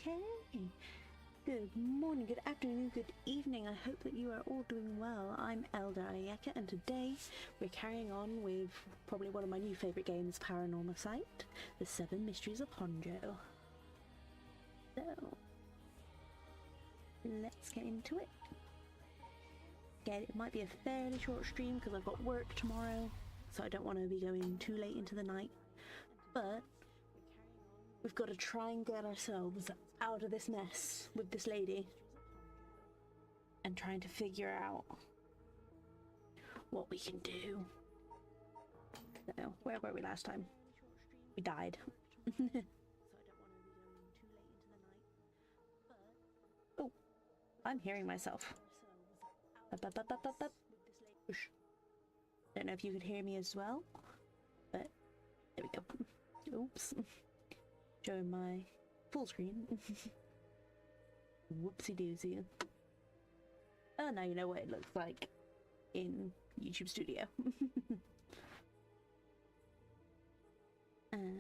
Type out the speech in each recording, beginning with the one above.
Okay. Good morning, good afternoon, good evening. I hope that you are all doing well. I'm Elder Isekaied, and today we're carrying on with probably one of my new favourite games, Paranormasight, The 7 Mysteries of Honjo. So, let's get into it. Again, it might be a fairly short stream because I've got work tomorrow, so I don't want to be going too late into the night. But we've got to try and get ourselves out of this mess with this lady and trying to figure out what we can do. So, where were we last time? We died. Oh, I'm hearing myself. Don't know if you could hear me as well, but there we go. Oops. Showing my full screen. Whoopsie doozy. Oh, now you know what it looks like in YouTube Studio. And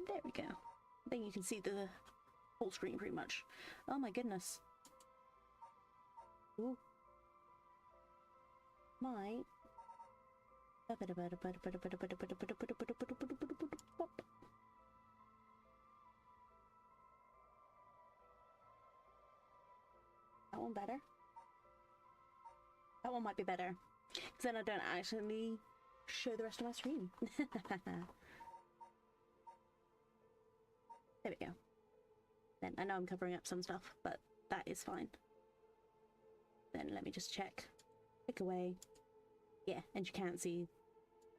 there we go. Then you can see the whole screen pretty much. Oh my goodness. Ooh. My. That one better? That one might be better. Because then I don't actually show the rest of my screen. There we go. Then I know I'm covering up some stuff, but that is fine. Then let me just check. Click away. Yeah, and you can't see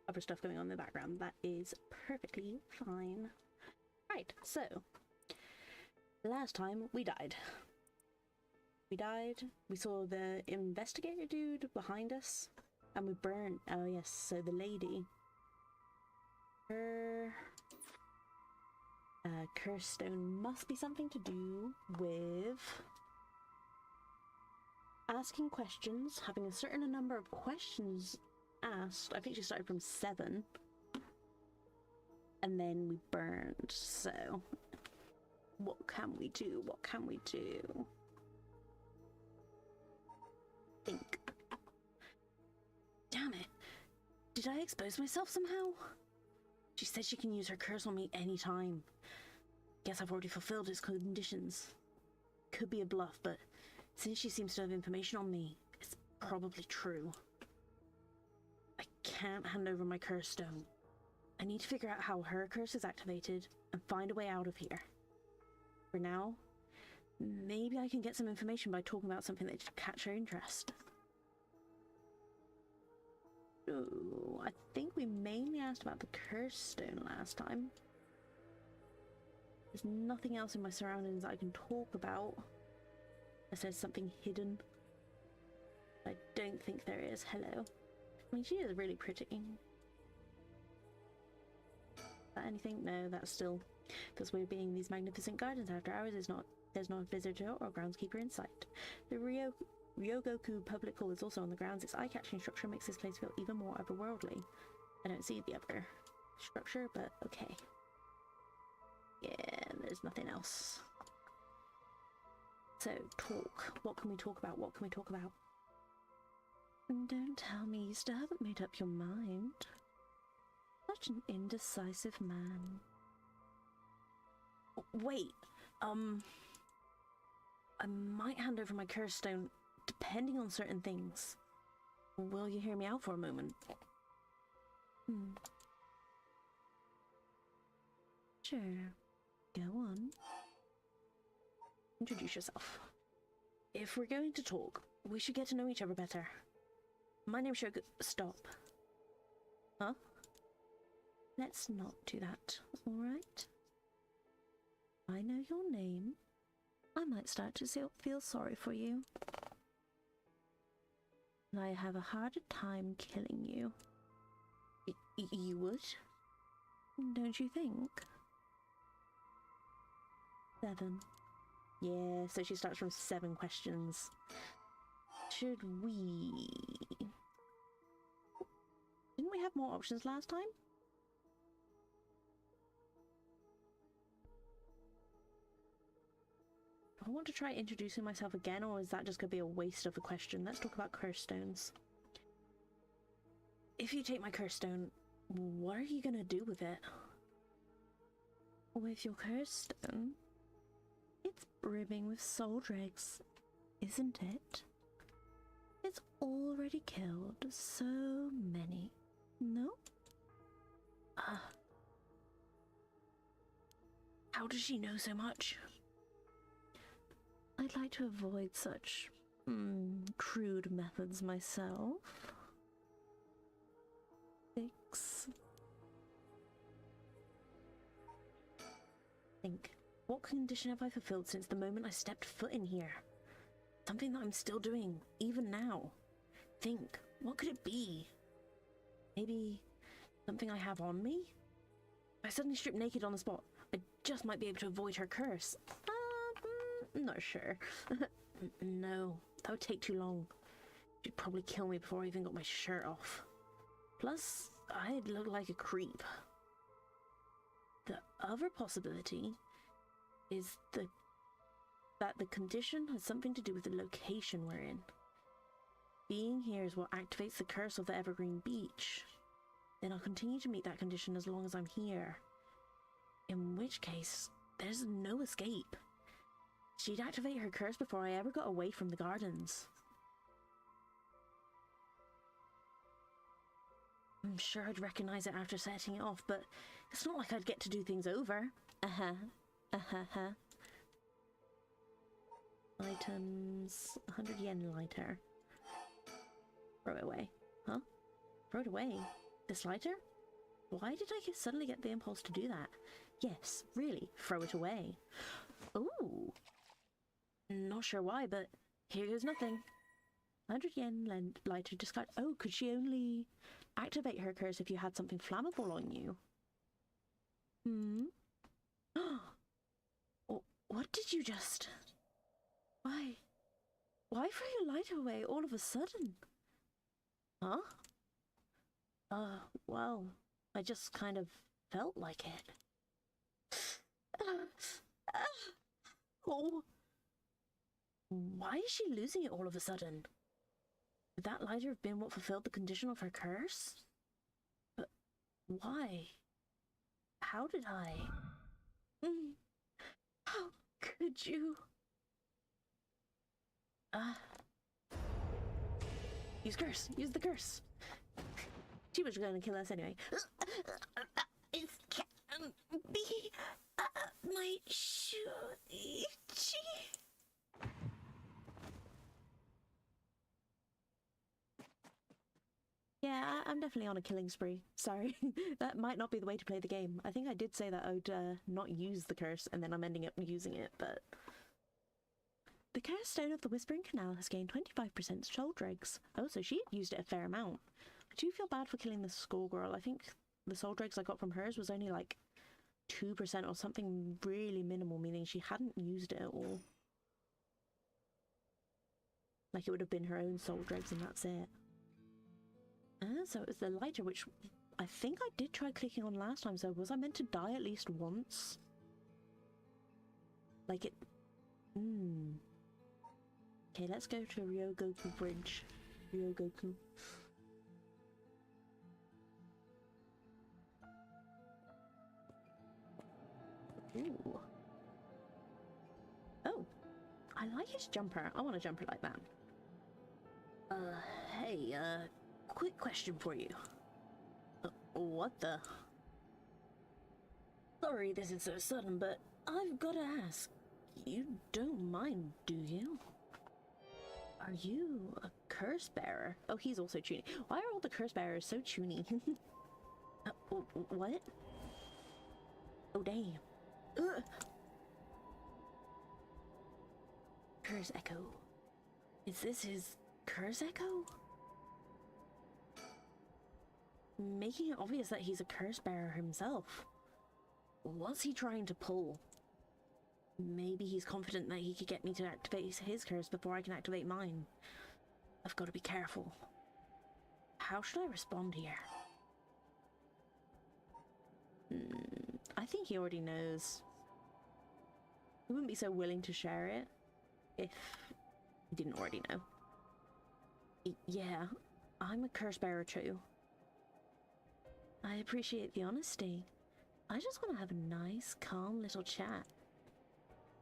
other stuff going on in the background. That is perfectly fine. Right, so last time we died. We saw the investigator dude behind us, and we burned. Oh yes, so the lady. Her curse stone must be something to do with asking questions, having a certain number of questions asked. I think she started from 7, and then we burned. So what can we do? What can we do? Think. Damn it, did I expose myself somehow? She said she can use her curse on me anytime. Guess I've already fulfilled its conditions. Could be a bluff, but since she seems to have information on me, it's probably true. I can't hand over my curse stone. I need to figure out how her curse is activated and find a way out of here. For now, maybe I can get some information by talking about something that should catch her interest. Oh, I think we mainly asked about the curse stone last time. There's nothing else in my surroundings that I can talk about. Unless there's something hidden. I don't think there is. Hello. I mean, she is really pretty. Is that anything? No, that's still... Because we're being these magnificent gardens after hours, there's not a visitor or groundskeeper in sight. The Ryogoku public hall is also on the grounds. Its eye-catching structure makes this place feel even more otherworldly. I don't see the other structure, but okay. Yeah, there's nothing else. So, talk. What can we talk about? What can we talk about? Don't tell me you still haven't made up your mind. Such an indecisive man. Wait, I might hand over my curse stone depending on certain things. Will you hear me out for a moment? Sure. Go on. Introduce yourself. If we're going to talk, we should get to know each other better. My name's Stop. Huh? Let's not do that, alright? I know your name. I might start to feel sorry for you. And I have a harder time killing you. You would? Don't you think? 7. Yeah, so she starts from 7 questions. Should we... Didn't we have more options last time? Do I want to try introducing myself again, or is that just going to be a waste of a question? Let's talk about curse stones. If you take my curse stone, what are you going to do with it? With your curse stone? It's brimming with soul dregs, isn't it? It's already killed so many. No? How does she know so much? I'd like to avoid such crude methods myself. 6. Think. What condition have I fulfilled since the moment I stepped foot in here? Something that I'm still doing, even now. Think. What could it be? Maybe something I have on me? If I suddenly strip naked on the spot, I just might be able to avoid her curse. Not sure. No, that would take too long. She'd probably kill me before I even got my shirt off. Plus, I'd look like a creep. The other possibility is that the condition has something to do with the location we're in. Being here is what activates the curse of the Evergreen Beach. Then I'll continue to meet that condition as long as I'm here. In which case, there's no escape. She'd activate her curse before I ever got away from the gardens. I'm sure I'd recognize it after setting it off, but it's not like I'd get to do things over. Items, 100 yen lighter. Throw it away. Huh? Throw it away? This lighter? Why did I suddenly get the impulse to do that? Yes, really, throw it away. Ooh. Not sure why, but here goes nothing. 100 yen lighter discard. Oh, could she only activate her curse if you had something flammable on you? What did you just... Why? Why throw your lighter away all of a sudden? Huh? Well, I just kind of felt like it. Oh. Why is she losing it all of a sudden? Would that lighter have been what fulfilled the condition of her curse? But why? How did I? How could you? Use curse. Use the curse. She was going to kill us anyway. It can't be my Shuichi. Yeah, I'm definitely on a killing spree. Sorry. That might not be the way to play the game. I think I did say that I would not use the curse, and then I'm ending up using it, but... The curse stone of the Whispering Canal has gained 25% soul dregs. Oh, so she used it a fair amount. I do feel bad for killing the schoolgirl. I think the soul dregs I got from hers was only like 2% or something really minimal, meaning she hadn't used it at all. Like it would have been her own soul dregs and that's it. So it was the lighter, which I think I did try clicking on last time, so was I meant to die at least once? Like it... Okay, let's go to Ryogoku Bridge. Ryogoku. Ooh. Oh. I like his jumper. I want a jumper like that. Hey, quick question for you. What the? Sorry this is so sudden, but I've gotta ask. You don't mind, do you? Are you a curse bearer? Oh, he's also tuning. Why are all the curse bearers so tuny? What? Oh, damn. Ugh. Curse echo. Is this his curse echo? Making it obvious that he's a curse bearer himself. What's he trying to pull? Maybe he's confident that he could get me to activate his curse before I can activate mine. I've got to be careful. How should I respond here? I think he already knows. He wouldn't be so willing to share it if he didn't already know. Yeah, I'm a curse bearer too. I appreciate the honesty. I just want to have a nice, calm little chat.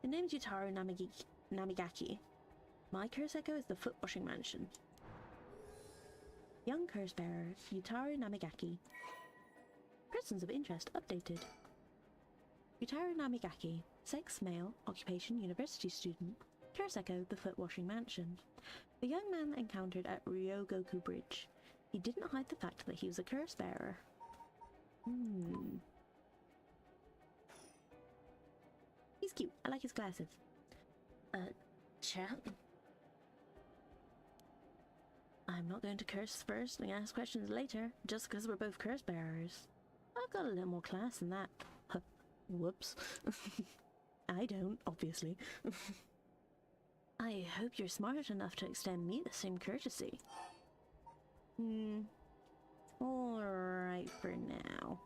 The name's Yutaru Namigaki. My curse echo is the Foot Washing Mansion. Young curse bearer, Yutaru Namigaki. Persons of interest updated. Yutaru Namigaki, sex male, occupation university student. Curse echo, the Foot Washing Mansion. The young man encountered at Ryogoku Bridge. He didn't hide the fact that he was a curse bearer. He's cute. I like his glasses. Chat? I'm not going to curse first and ask questions later, just because we're both curse bearers. I've got a little more class than that. Whoops. I don't, obviously. I hope you're smart enough to extend me the same courtesy. Alright for now.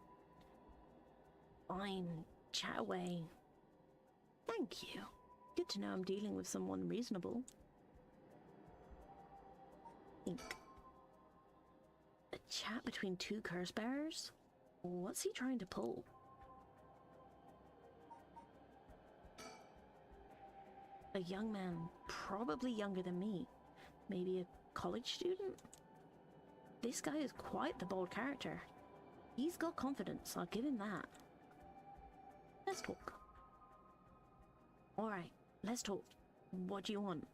Fine, chat away. Thank you. Good to know I'm dealing with someone reasonable. Think. A chat between two curse bearers? What's he trying to pull? A young man, probably younger than me. Maybe a college student? This guy is quite the bold character. He's got confidence, I'll give him that. Let's talk. Alright, let's talk. What do you want?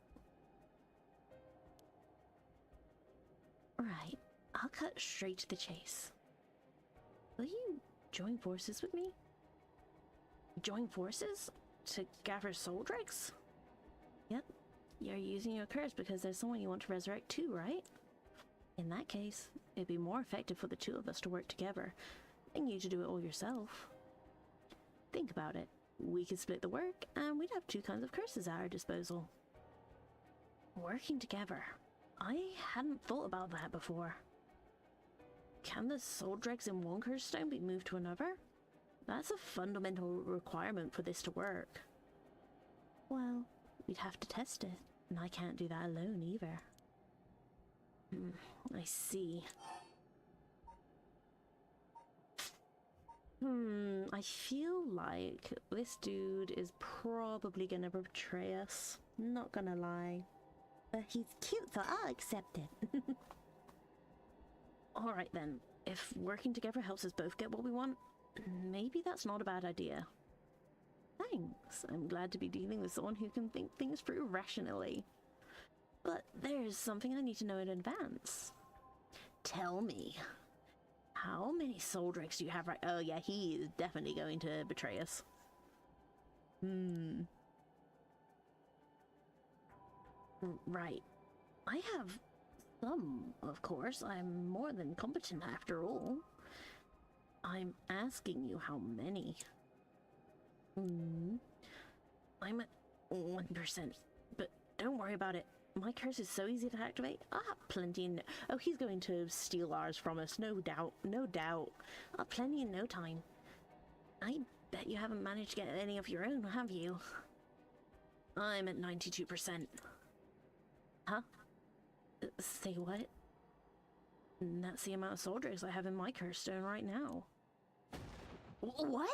Right, I'll cut straight to the chase. Will you join forces with me? Join forces? To gather soul dregs? Yep, you're using your curse because there's someone you want to resurrect too, right? In that case, it'd be more effective for the two of us to work together than you to do it all yourself. Think about it. We could split the work, and we'd have two kinds of curses at our disposal. Working together. I hadn't thought about that before. Can the soul dregs in one curse stone be moved to another? That's a fundamental requirement for this to work. Well, we'd have to test it, and I can't do that alone either. I see. I feel like this dude is probably gonna betray us. Not gonna lie. But he's cute, so I'll accept it. Alright then, if working together helps us both get what we want, maybe that's not a bad idea. Thanks, I'm glad to be dealing with someone who can think things through rationally. But there's something I need to know in advance. Tell me. How many soul dregs do you have right? Oh yeah, he is definitely going to betray us. Right. I have some, of course. I'm more than competent after all. I'm asking you how many. I'm at 1%, but don't worry about it. My curse is so easy to activate. I have plenty in... Oh, he's going to steal ours from us, no doubt. No doubt. I'll have plenty in no time. I bet you haven't managed to get any of your own, have you? I'm at 92%. Huh? Say what? That's the amount of soul dregs I have in my curse stone right now. What?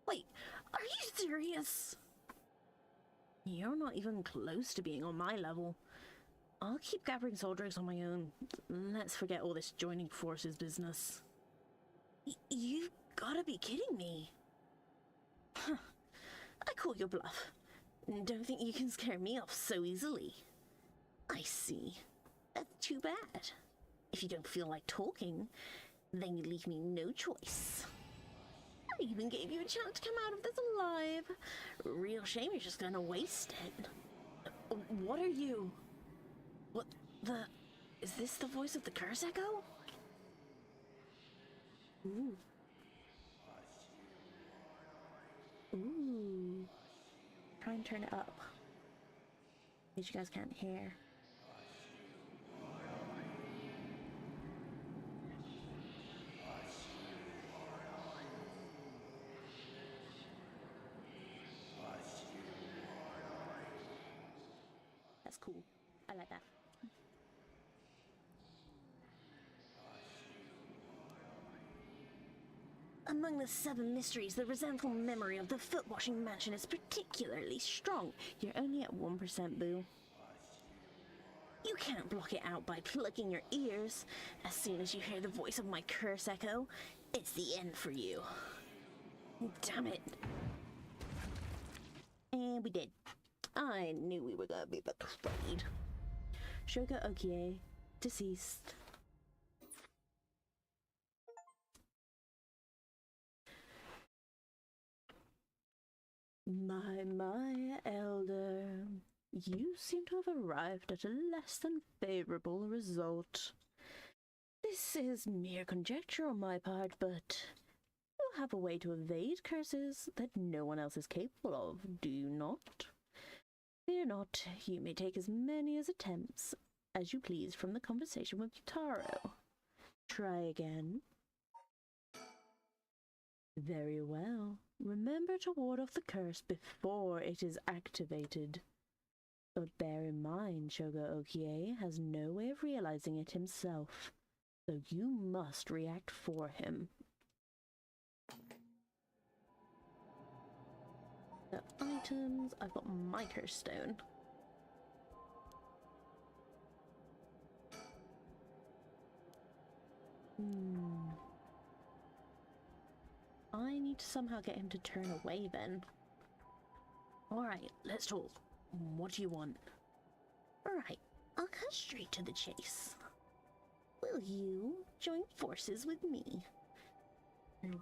Wait, are you serious? You're not even close to being on my level. I'll keep gathering soul dregs on my own. Let's forget all this joining forces business. You've gotta be kidding me. Huh. I call your bluff. Don't think you can scare me off so easily. I see. That's too bad. If you don't feel like talking, then you leave me no choice. I even gave you a chance to come out of this alive. Real shame you're just gonna waste it. What are you? What the... Is this the voice of the curse echo? Ooh. Ooh. Try and turn it up. In case you guys can't hear. That's cool. I like that. Among the 7 mysteries, the resentful memory of the foot-washing mansion is particularly strong. You're only at 1%, boo. You can't block it out by plugging your ears. As soon as you hear the voice of my curse echo, it's the end for you. Damn it. And we did. I knew we were gonna be betrayed. Shoga Okie, deceased. My Aelder, you seem to have arrived at a less than favourable result. This is mere conjecture on my part, but you have a way to evade curses that no one else is capable of, do you not? Fear not, you may take as many as attempts as you please from the conversation with Yutaro. Try again. Very well. Remember to ward off the curse before it is activated. But bear in mind, Shoga Okie has no way of realizing it himself, so you must react for him. The items, I've got my curse stone. I need to somehow get him to turn away then. Alright, let's talk. What do you want? Alright, I'll cut straight to the chase. Will you join forces with me?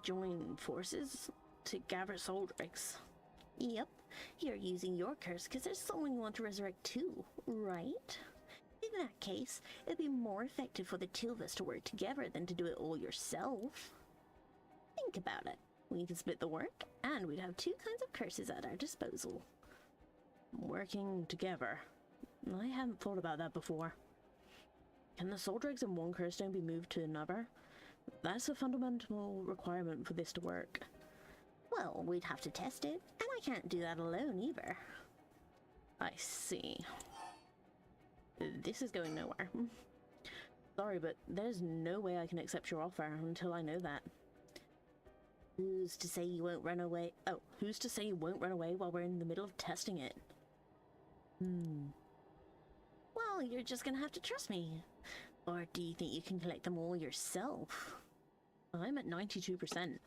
Join forces? To gather soul dregs? Yep, you're using your curse because there's someone you want to resurrect too, right? In that case, it'd be more effective for the two of us to work together than to do it all yourself. Think about it. We can split the work, and we'd have 2 kinds of curses at our disposal. Working together. I hadn't thought about that before. Can the soul dregs in one curse stone be moved to another? That's a fundamental requirement for this to work. Well, we'd have to test it, and I can't do that alone either. I see. This is going nowhere. Sorry, but there's no way I can accept your offer until I know that. Who's to say you won't run away? Oh, who's to say you won't run away while we're in the middle of testing it? Well, you're just gonna have to trust me. Or do you think you can collect them all yourself? I'm at 92%.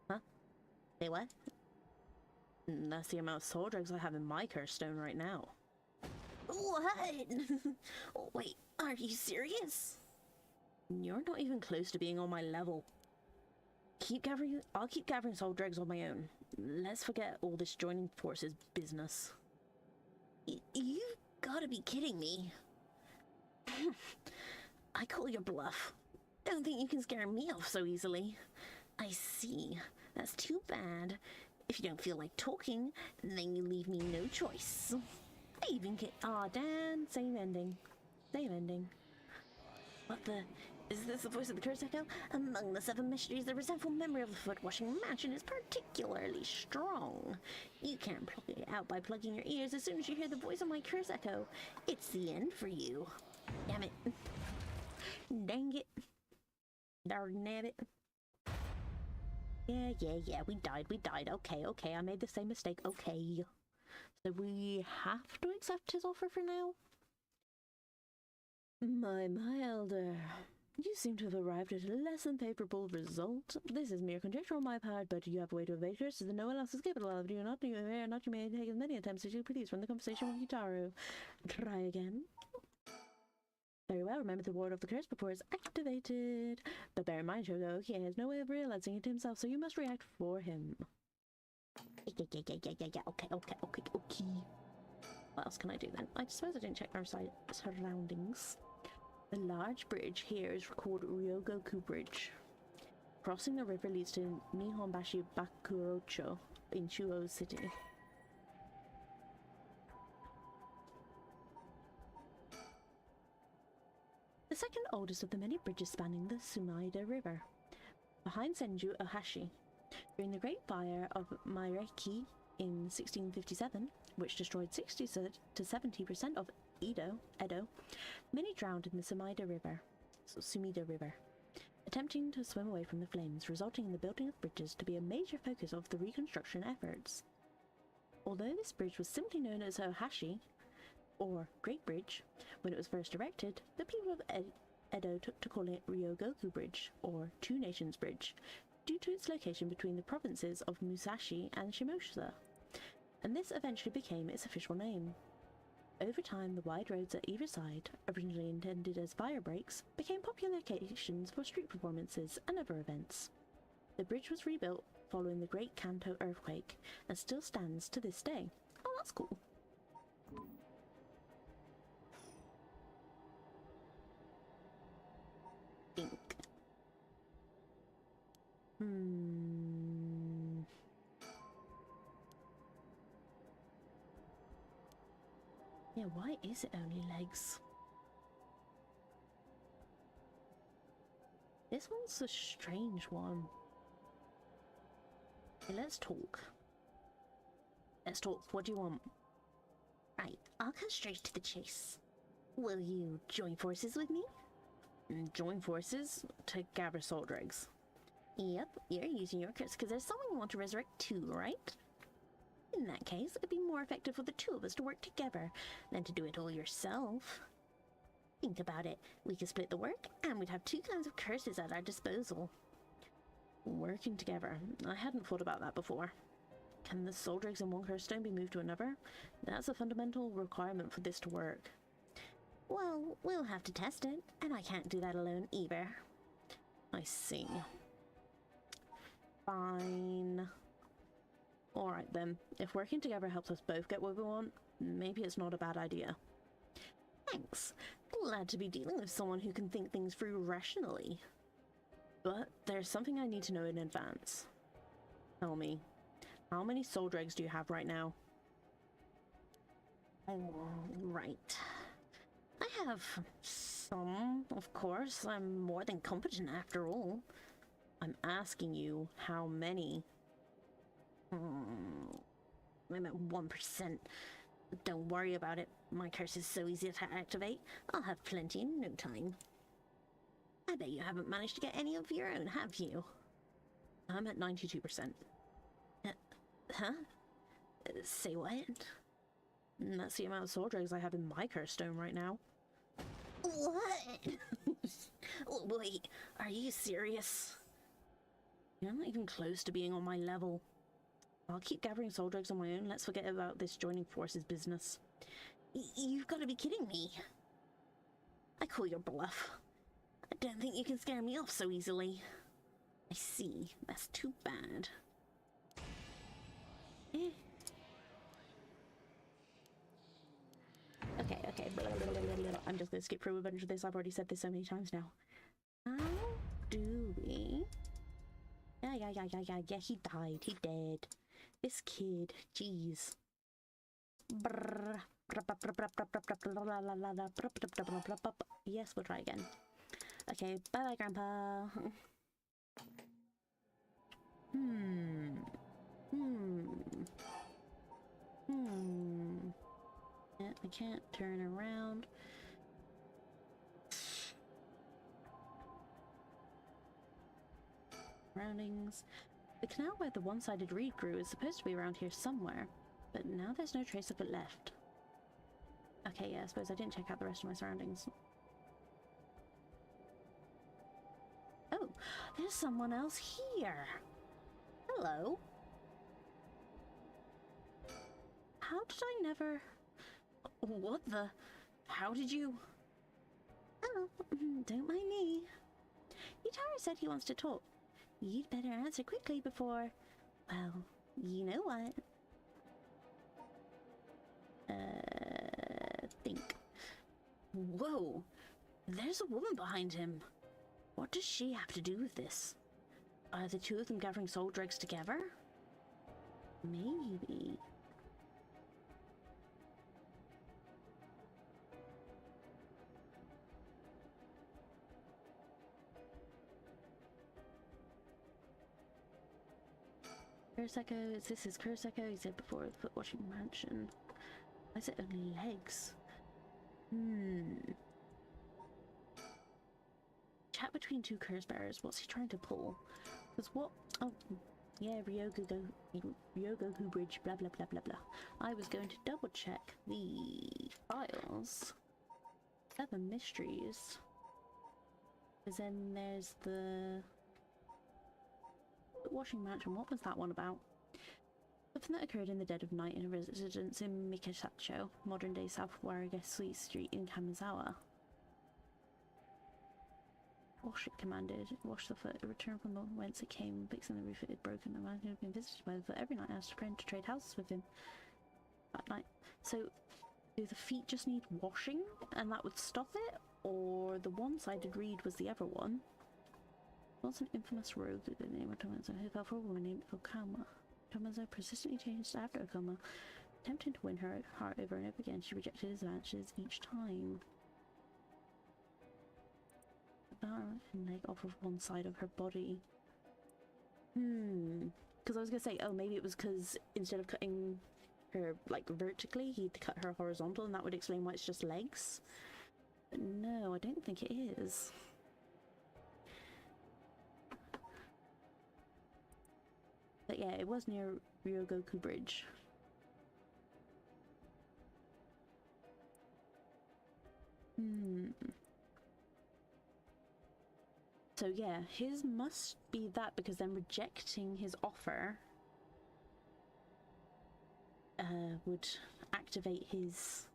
Huh? Say what? That's the amount of soul drugs I have in my curse stone right now. What? Wait, are you serious? You're not even close to being on my level. I'll keep gathering soul dregs on my own. Let's forget all this joining forces business. You've gotta be kidding me. I call your bluff. Don't think you can scare me off so easily. I see. That's too bad. If you don't feel like talking, then you leave me no choice. I even get... Aw, Dan, same ending. Same ending. What the... Is this the voice of the curse echo? Among the 7 mysteries, the resentful memory of the foot-washing mansion is particularly strong. You can't plug it out by plugging your ears. As soon as you hear the voice of my curse echo, it's the end for you. Damn it. Dang it. Darn it. Yeah, we died. Okay, I made the same mistake. Okay. So we have to accept his offer for now? My Aelder. You seem to have arrived at a less than favourable result. This is mere conjecture on my part, but you have a way to evade curses that no one else is capable of. You may take as many attempts as you please from the conversation with Yutaro. Try again. Very well, remember to ward off the curse before it's activated. But bear in mind, Shogo, he has no way of realizing it himself, so you must react for him. Yeah. Okay. What else can I do then? I suppose I didn't check our surroundings. The large bridge here is called Ryogoku Bridge. Crossing the river leads to Nihonbashi Bakurocho in Chuo City. the oldest of the many bridges spanning the Sumida River, behind Senju Ohashi. During the Great Fire of Maireki in 1657, which destroyed 60 to 70% of Edo, many drowned in the Sumida River, attempting to swim away from the flames, resulting in the building of bridges to be a major focus of the reconstruction efforts. Although this bridge was simply known as Ohashi, or Great Bridge, when it was first erected, the people of Edo took to calling it Ryogoku Bridge, or Two Nations Bridge, due to its location between the provinces of Musashi and Shimoshita, and this eventually became its official name. Over time, the wide roads at either side, originally intended as fire breaks, became popular locations for street performances and other events. The bridge was rebuilt following the Great Kanto earthquake and still stands to this day. Oh, that's cool. Ink. Yeah, why is it only legs? This one's a strange one. Okay, let's talk. Let's talk. What do you want? Right, I'll come straight to the chase. Will you join forces with me? Join forces to gather soul dregs. Yep, you're using your curse because there's someone you want to resurrect too, right? In that case, it'd be more effective for the two of us to work together than to do it all yourself. Think about it. We could split the work, and we'd have two kinds of curses at our disposal. Working together. I hadn't thought about that before. Can the soul dregs in one curse stone be moved to another? That's a fundamental requirement for this to work. Well, we'll have to test it, and I can't do that alone either. I see. Fine. Alright then, if working together helps us both get what we want, maybe it's not a bad idea. Thanks. Glad to be dealing with someone who can think things through rationally. But there's something I need to know in advance. Tell me, how many soul dregs do you have right now? Right. I have some, of course. I'm more than competent after all. I'm asking you how many. I'm at 1%. Don't worry about it. My curse is so easy to activate. I'll have plenty in no time. I bet you haven't managed to get any of your own, have you? I'm at 92%. Huh? Say what? That's the amount of soul dregs I have in my curse stone right now. What? Wait, are you serious? You're not even close to being on my level. I'll keep gathering soul dregs on my own. Let's forget about this joining forces business. You've got to be kidding me. I call your bluff. I don't think you can scare me off so easily. I see. That's too bad. Okay. Blah, blah, blah, blah, blah. I'm just gonna skip through a bunch of this. I've already said this so many times now. How do we... Yeah, he died. He dead. This kid, jeez. Yes, we'll try again. Okay, bye-bye, Grandpa. Yeah, I can't turn around. Surroundings. The canal where the one-sided reed grew is supposed to be around here somewhere, but now there's no trace of it left. Okay, yeah, I suppose I didn't check out the rest of my surroundings. Oh, there's someone else here. Hello. How did I never... What the... How did you... Oh, don't mind me. Yutaro said he wants to talk. You'd better answer quickly before... Well, you know what. Think. Whoa! There's a woman behind him. What does she have to do with this? Are the two of them gathering soul dregs together? Maybe. Curse Echo, is this his Curse Echo? He said before, the foot washing mansion. Why is it only legs? Chat between two curse bearers. What's he trying to pull? Because what? Oh, yeah, Ryogoku Bridge, blah blah blah blah blah. I was going to double check the files. 7 mysteries. Because then there's the washing mansion. What was that one about? Something that occurred in the dead of night in a residence in Mikasacho, modern-day South Waragasui Street in Kamizawa. Wash it commanded. Wash the foot. Return from whence it came. Fixing the roof, it had broken. A man who had been visited by the foot every night asked a friend to trade houses with him that night. So, do the feet just need washing and that would stop it? Or the one-sided reed was the other one? Once an infamous rogue with the name of Tomazo who fell for a woman named Okama. Tomazo persistently changed after Okama, attempting to win her heart over and over again. She rejected his advances each time. And leg off of one side of her body. Because I was gonna say, oh, maybe it was because instead of cutting her like vertically, he'd cut her horizontal, and that would explain why it's just legs. But no, I don't think it is. But yeah, it was near Ryogoku Bridge. So yeah, his must be that, because then rejecting his offer would activate his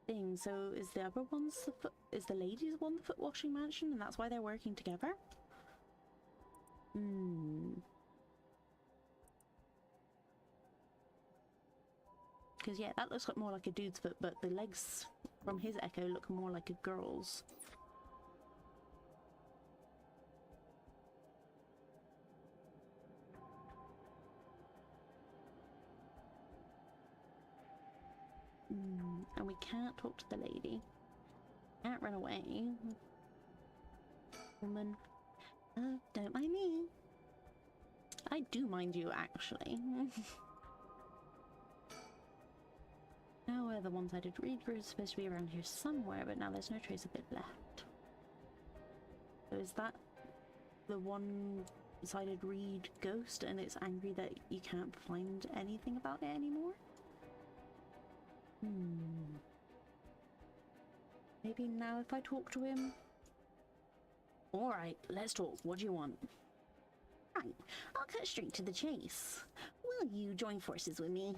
thing. So is the other one's the foot? Is the lady's one the foot washing mansion, and that's why they're working together? Because yeah, that looks like more like a dude's foot, but the legs from his echo look more like a girl's. And we can't talk to the lady. Can't run away. Woman. Don't mind me. I do mind you, actually. Now the one-sided reed is supposed to be around here somewhere, but now there's no trace of it left. So is that the one-sided reed ghost, and it's angry that you can't find anything about it anymore? Maybe now if I talk to him? Alright, let's talk. What do you want? Right, I'll cut straight to the chase. Will you join forces with me?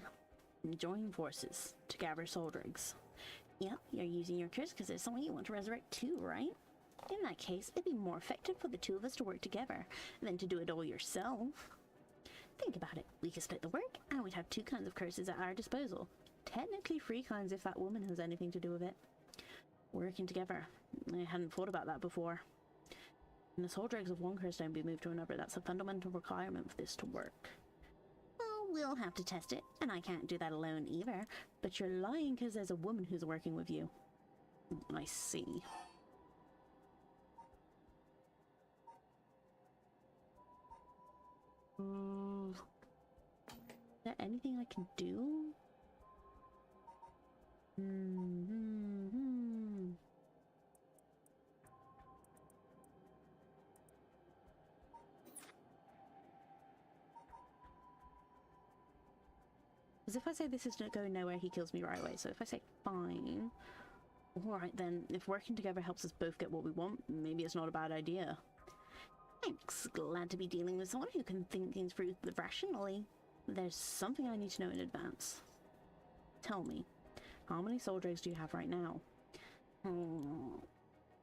Join forces to gather soul dregs. Yep, you're using your curse because there's someone you want to resurrect too, right? In that case, it'd be more effective for the two of us to work together than to do it all yourself. Think about it. We could split the work, and we'd have 2 kinds of curses at our disposal. Technically 3 kinds if that woman has anything to do with it. Working together. I hadn't thought about that before. And the soul dregs of one curse don't be moved to another. That's a fundamental requirement for this to work. Well, we'll have to test it, and I can't do that alone either. But you're lying because there's a woman who's working with you. I see. Is there anything I can do? Because if I say this is going nowhere, he kills me right away. So if I say fine, alright then, if working together helps us both get what we want, maybe it's not a bad idea. Thanks, glad to be dealing with someone who can think things through rationally. There's something I need to know in advance. Tell me, how many soul dregs do you have right now?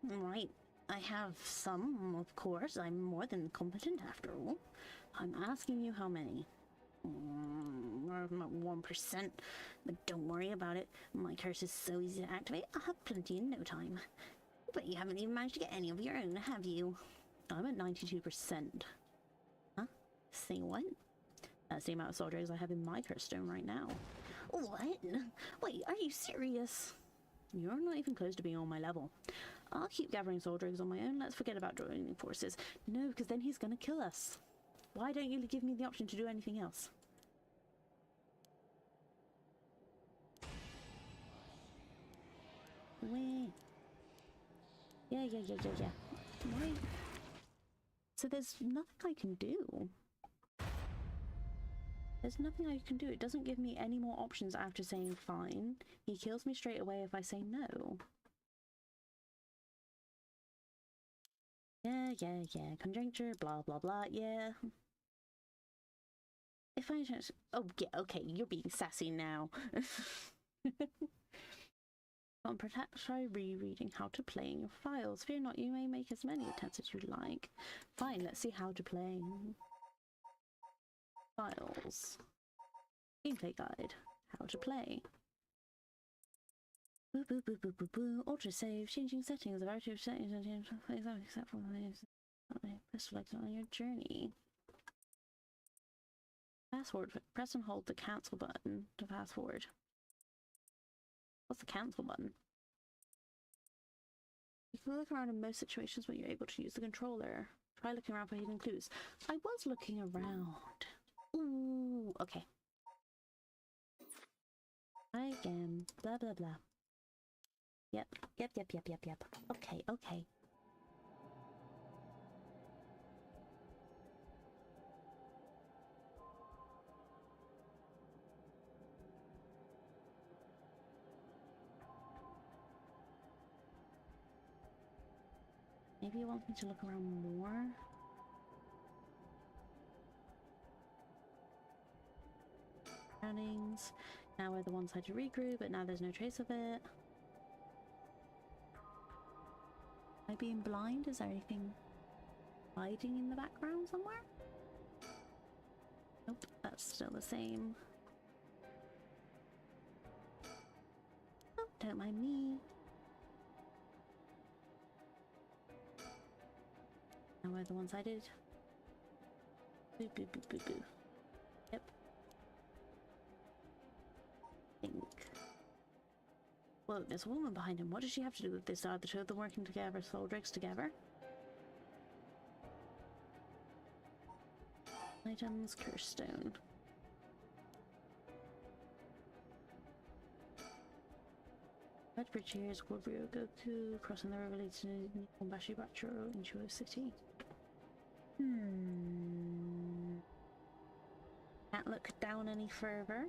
Right, I have some, of course. I'm more than competent after all. I'm asking you how many. I'm at 1%, but don't worry about it. My curse is so easy to activate, I'll have plenty in no time. But you haven't even managed to get any of your own, have you? I'm at 92%. Huh? Say what? That's the amount of soul dregs I have in my curse stone right now. What? Wait, are you serious? You're not even close to being on my level. I'll keep gathering soul dregs on my own. Let's forget about joining forces. No, because then he's gonna kill us. Why don't you give me the option to do anything else? Where? Yeah. Why? So there's nothing I can do. There's nothing I can do. It doesn't give me any more options after saying fine. He kills me straight away if I say no. Yeah. Conjuncture, blah, blah, blah, yeah. If I just... Oh, yeah, okay, you're being sassy now. Perhaps try rereading how to play in your files. Fear not, you may make as many attempts as you like. Fine, let's see how to play. Files. Gameplay guide. How to play. Boo boo boo boo boo boo. Auto save. Changing settings. Variety of settings except for best select on your journey. Fast forward. Press and hold the cancel button to fast forward. What's the cancel button? You can look around in most situations when you're able to use the controller. Try looking around for hidden clues. I was looking around. Ooh, okay. Again. Blah blah blah. Yep. Okay. Maybe you want me to look around more? Surroundings. Now we're the one side to regroup, but now there's no trace of it. Am I being blind? Is there anything hiding in the background somewhere? Nope, that's still the same. Oh, don't mind me. Now we're the one-sided. Boo. Yep. Think. Whoa, there's a woman behind him. What does she have to do with this? Are the two of them working together, Soldricks together? Items, curse stone. Red bridge here is Gorbrio Goku, crossing the river leads to Nikonbashi Bacho into a city. Can't look down any further.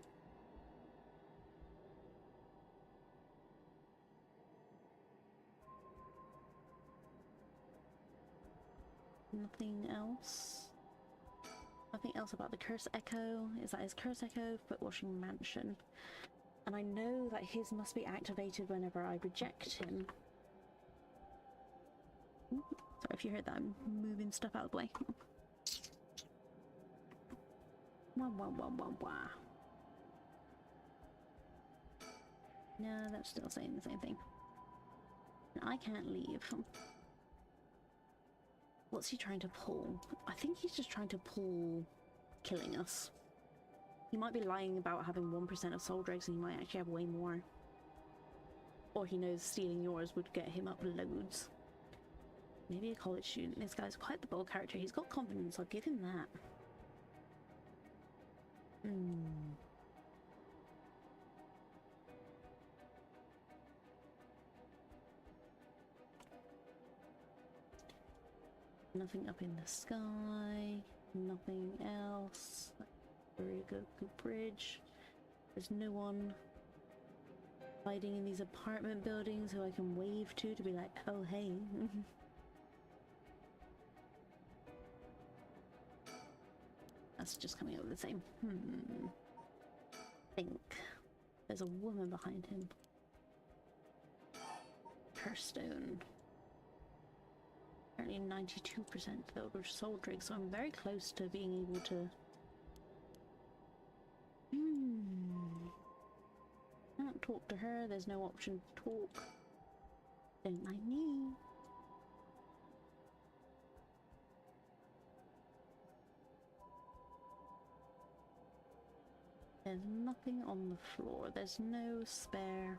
Nothing else. Nothing else about the Curse Echo. Is that his Curse Echo? Foot washing mansion. And I know that his must be activated whenever I reject him. Ooh, sorry if you heard that, I'm moving stuff out of the way. Wah. No, that's still saying the same thing. I can't leave. What's he trying to pull? I think he's just trying to pull killing us. He might be lying about having 1% of soul dregs and he might actually have way more. Or he knows stealing yours would get him up loads. Maybe a college student. This guy's quite the bold character. He's got confidence, I'll give him that. Nothing up in the sky. Nothing else. Very good bridge. There's no one hiding in these apartment buildings who I can wave to be like, oh hey. That's just coming up with the same. Think. There's a woman behind him. Curse stone. Apparently 92% filled with soul drink, so I'm very close to being able to... Can't talk to her, there's no option to talk. Don't mind me. There's nothing on the floor, there's no spare.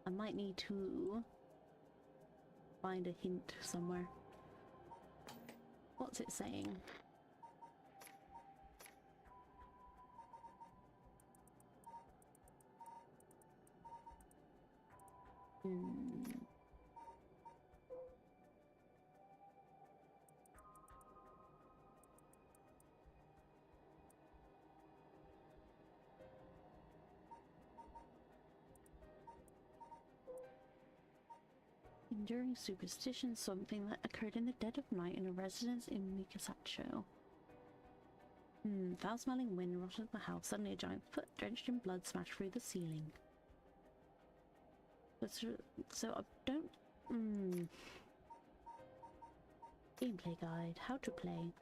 I might need to find a hint somewhere. What's it saying? Hmm. Enduring superstition, something that occurred in the dead of night in a residence in Mikasacho. Foul-smelling wind rotted the house. Suddenly a giant foot, drenched in blood, smashed through the ceiling. So I don't... Gameplay guide. How to play.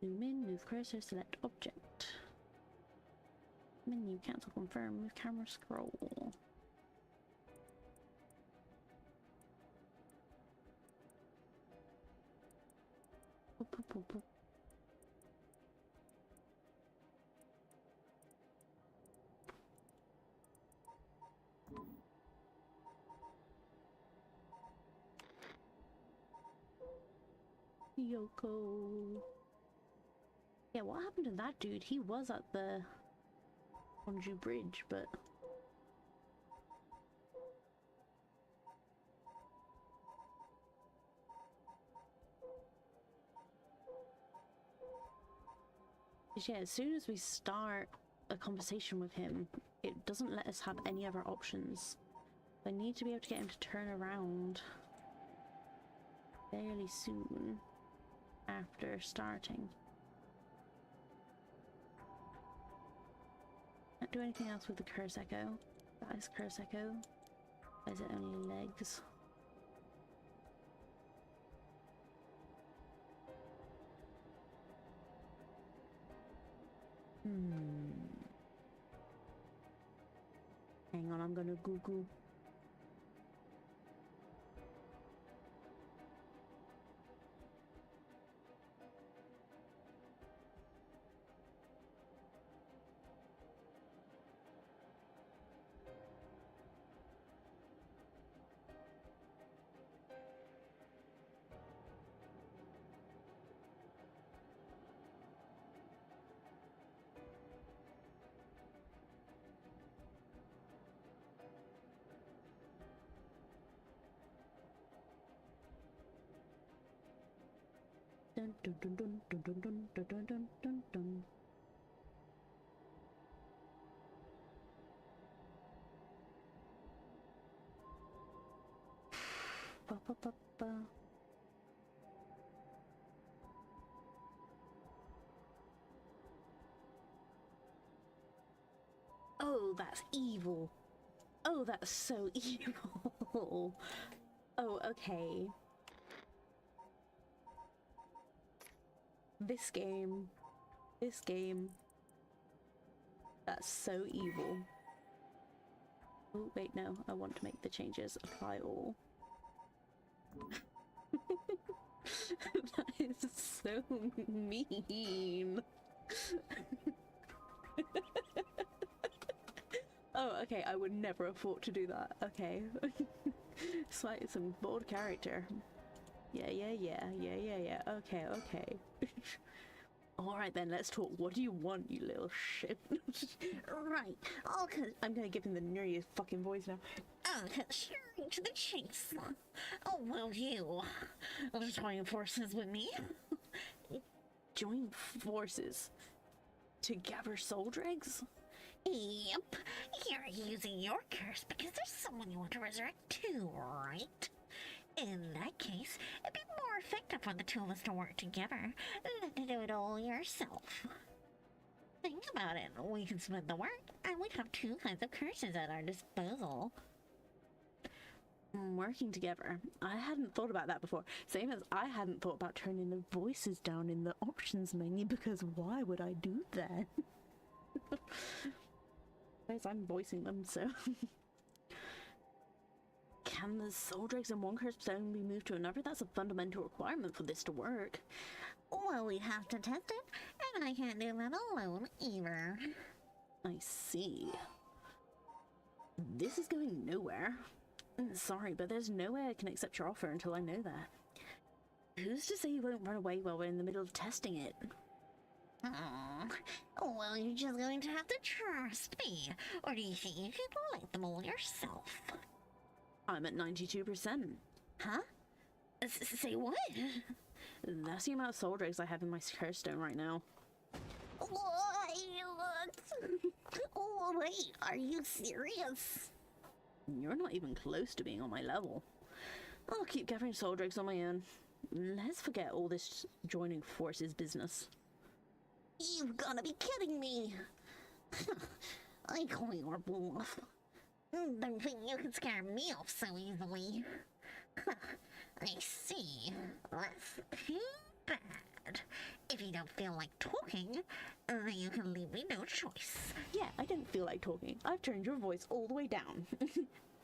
Zoom in, move cursor, select object. Menu, cancel, confirm, move camera, scroll. Boop, boop, boop, boop. Yoko. Yeah, what happened to that dude? He was at the Onju Bridge, but... yeah, as soon as we start a conversation with him, it doesn't let us have any other options. I need to be able to get him to turn around fairly soon after starting. Can't do anything else with the curse echo. That is curse echo. Is it only legs? Hang on, I'm gonna Google. Dun dun dun dun dun dun dun dun dun dun dun dun. Ba, ba, ba, ba. Oh, that's evil. Oh, that's so evil. Oh, okay. This game. That's so evil. Oh, wait, no. I want to make the changes. Apply all. That is so mean. Oh, okay. I would never have thought to do that. Okay. It's like some bold character. Yeah. Okay. Alright then, let's talk. What do you want, you little shit? Right. I'm gonna give him the nerdiest fucking voice now. I'll cut straight to the chase. Oh, will you join forces with me? Join forces? To gather soul dregs? Yep. You're using your curse because there's someone you want to resurrect too, right? In that case, it'd be more effective for the two of us to work together than to do it all yourself. Think about it. We can split the work, and we'd have two kinds of curses at our disposal. Working together. I hadn't thought about that before. Same as I hadn't thought about turning the voices down in the options menu, because why would I do that? Guys, I'm voicing them, so... Can the soul dregs in one curse zone be moved to another? That's a fundamental requirement for this to work. Well, we'd have to test it, and I can't do that alone either. I see. This is going nowhere. Sorry, but there's no way I can accept your offer until I know that. Who's to say you won't run away while we're in the middle of testing it? Well, you're just going to have to trust me. Or do you think you can collect them all yourself? I'm at 92%. Huh? Say what? That's the amount of soul dregs I have in my curse stone right now. What? Oh, wait, are you serious? You're not even close to being on my level. I'll keep gathering soul dregs on my own. Let's forget all this joining forces business. You've gotta be kidding me. I call your bluff. Don't think you can scare me off so easily. I see. That's too bad. If you don't feel like talking, then you can leave me no choice. Yeah, I don't feel like talking. I've turned your voice all the way down.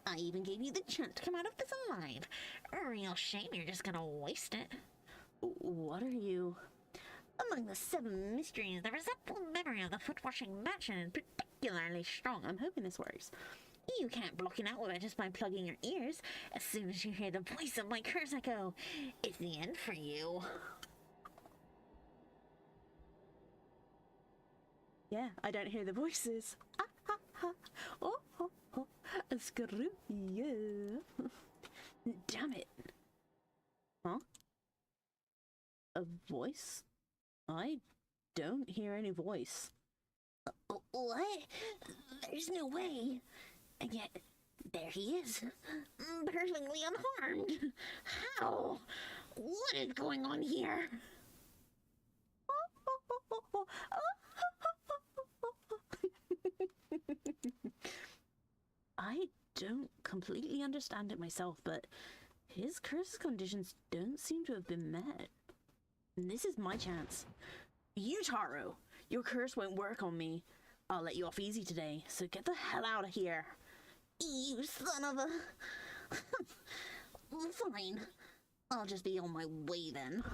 I even gave you the chance to come out of this alive. A real shame you're just gonna waste it. What are you? Among the 7 mysteries, the resentful memory of the foot-washing mansion is particularly strong. I'm hoping this works. You can't block it out with it just by plugging your ears. As soon as you hear the voice of my curse echo, it's the end for you. Yeah, I don't hear the voices. Ah, ha, ha. Oh, oh, oh. Screw you. Damn it. Huh? A voice? I don't hear any voice. What? There's no way. And yet, there he is. Perfectly unharmed. How? What is going on here? I don't completely understand it myself, but his curse conditions don't seem to have been met. And this is my chance. You, Taro! Your curse won't work on me. I'll let you off easy today, so get the hell out of here. You son of a... Fine. I'll just be on my way then.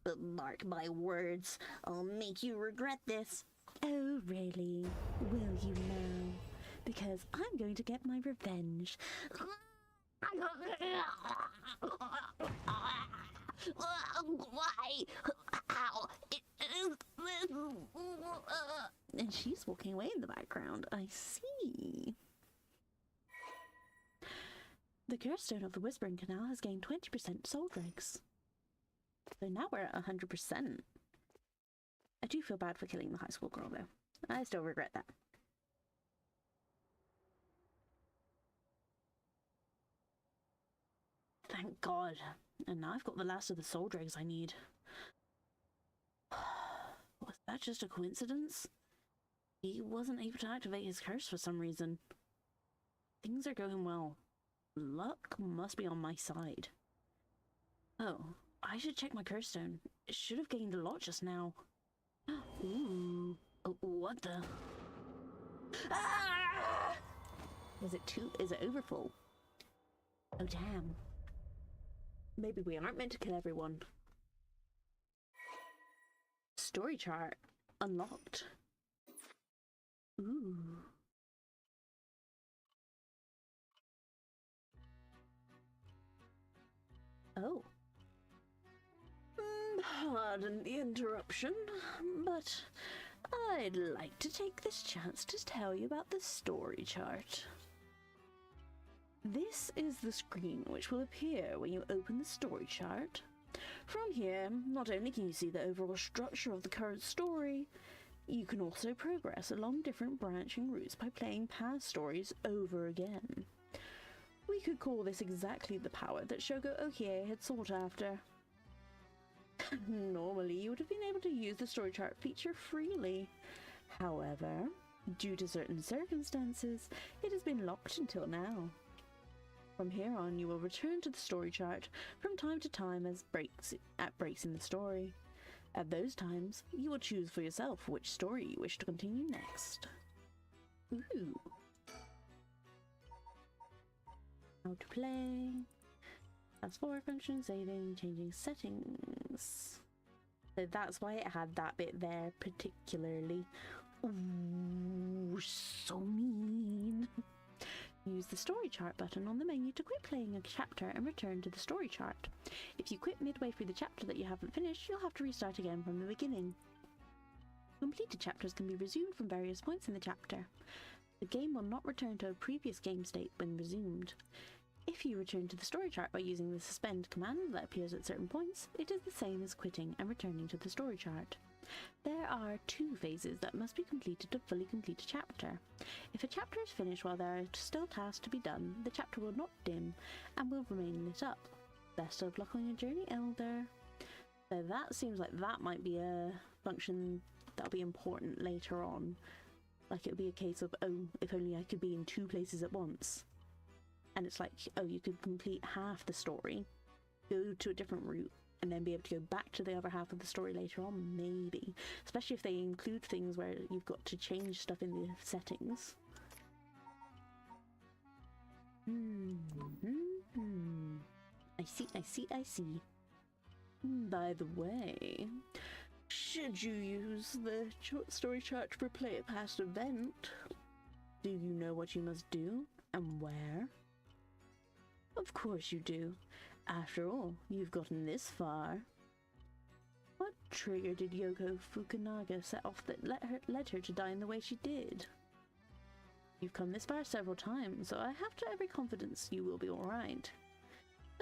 But mark my words, I'll make you regret this. Oh, really? Will you now? Because I'm going to get my revenge. Why? How? And she's walking away in the background. I see. The curse stone of the Whispering Canal has gained 20% soul dregs. So now we're at 100%. I do feel bad for killing the high school girl, though. I still regret that. Thank God. And now I've got the last of the soul dregs I need. Was that just a coincidence? He wasn't able to activate his curse for some reason. Things are going well. Luck must be on my side. Oh, I should check my curse stone. It should have gained a lot just now. Ooh. Oh, what the? Ah! Is it overfull? Oh, damn. Maybe we aren't meant to kill everyone. Story chart unlocked. Ooh. Oh. Pardon the interruption, but I'd like to take this chance to tell you about the story chart. This is the screen which will appear when you open the story chart. From here, not only can you see the overall structure of the current story, you can also progress along different branching routes by playing past stories over again. We could call this exactly the power that Shogo Okie had sought after. Normally, you would have been able to use the story chart feature freely. However, due to certain circumstances, it has been locked until now. From here on, you will return to the story chart from time to time at breaks in the story. At those times, you will choose for yourself which story you wish to continue next. Ooh. How to play. Fast forward function, saving, changing settings. So that's why it had that bit there particularly. Ooh, so mean. Use the story chart button on the menu to quit playing a chapter and return to the story chart. If you quit midway through the chapter that you haven't finished, you'll have to restart again from the beginning. Completed chapters can be resumed from various points in the chapter. The game will not return to a previous game state when resumed. If you return to the story chart by using the suspend command that appears at certain points, it is the same as quitting and returning to the story chart. There are 2 phases that must be completed to fully complete a chapter. If a chapter is finished while there are still tasks to be done, the chapter will not dim and will remain lit up. Best of luck on your journey, Elder. So that seems like that might be a function that'll be important later on. Like it'll be a case of, oh, if only I could be in 2 places at once. And it's like, oh, you could complete half the story, go to a different route, and then be able to go back to the other half of the story later on, maybe. Especially if they include things where you've got to change stuff in the settings. I see. By the way, should you use the story chart to replay a past event, do you know what you must do and where? Of course you do. After all, you've gotten this far. What trigger did Yoko Fukunaga set off that led her to die in the way she did? You've come this far several times, so I have every confidence you will be alright.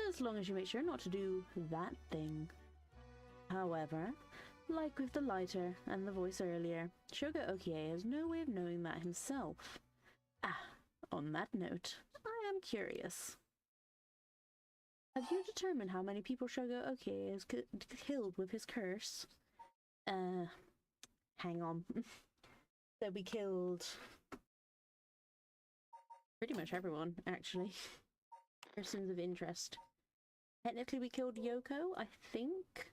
As long as you make sure not to do that thing. However, like with the lighter and the voice earlier, Shogo Okie has no way of knowing that himself. On that note, I am curious. Have you determined how many people Shogo Okie has killed with his curse? Hang on. So we killed pretty much everyone, actually. Persons of interest. Technically we killed Yoko, I think.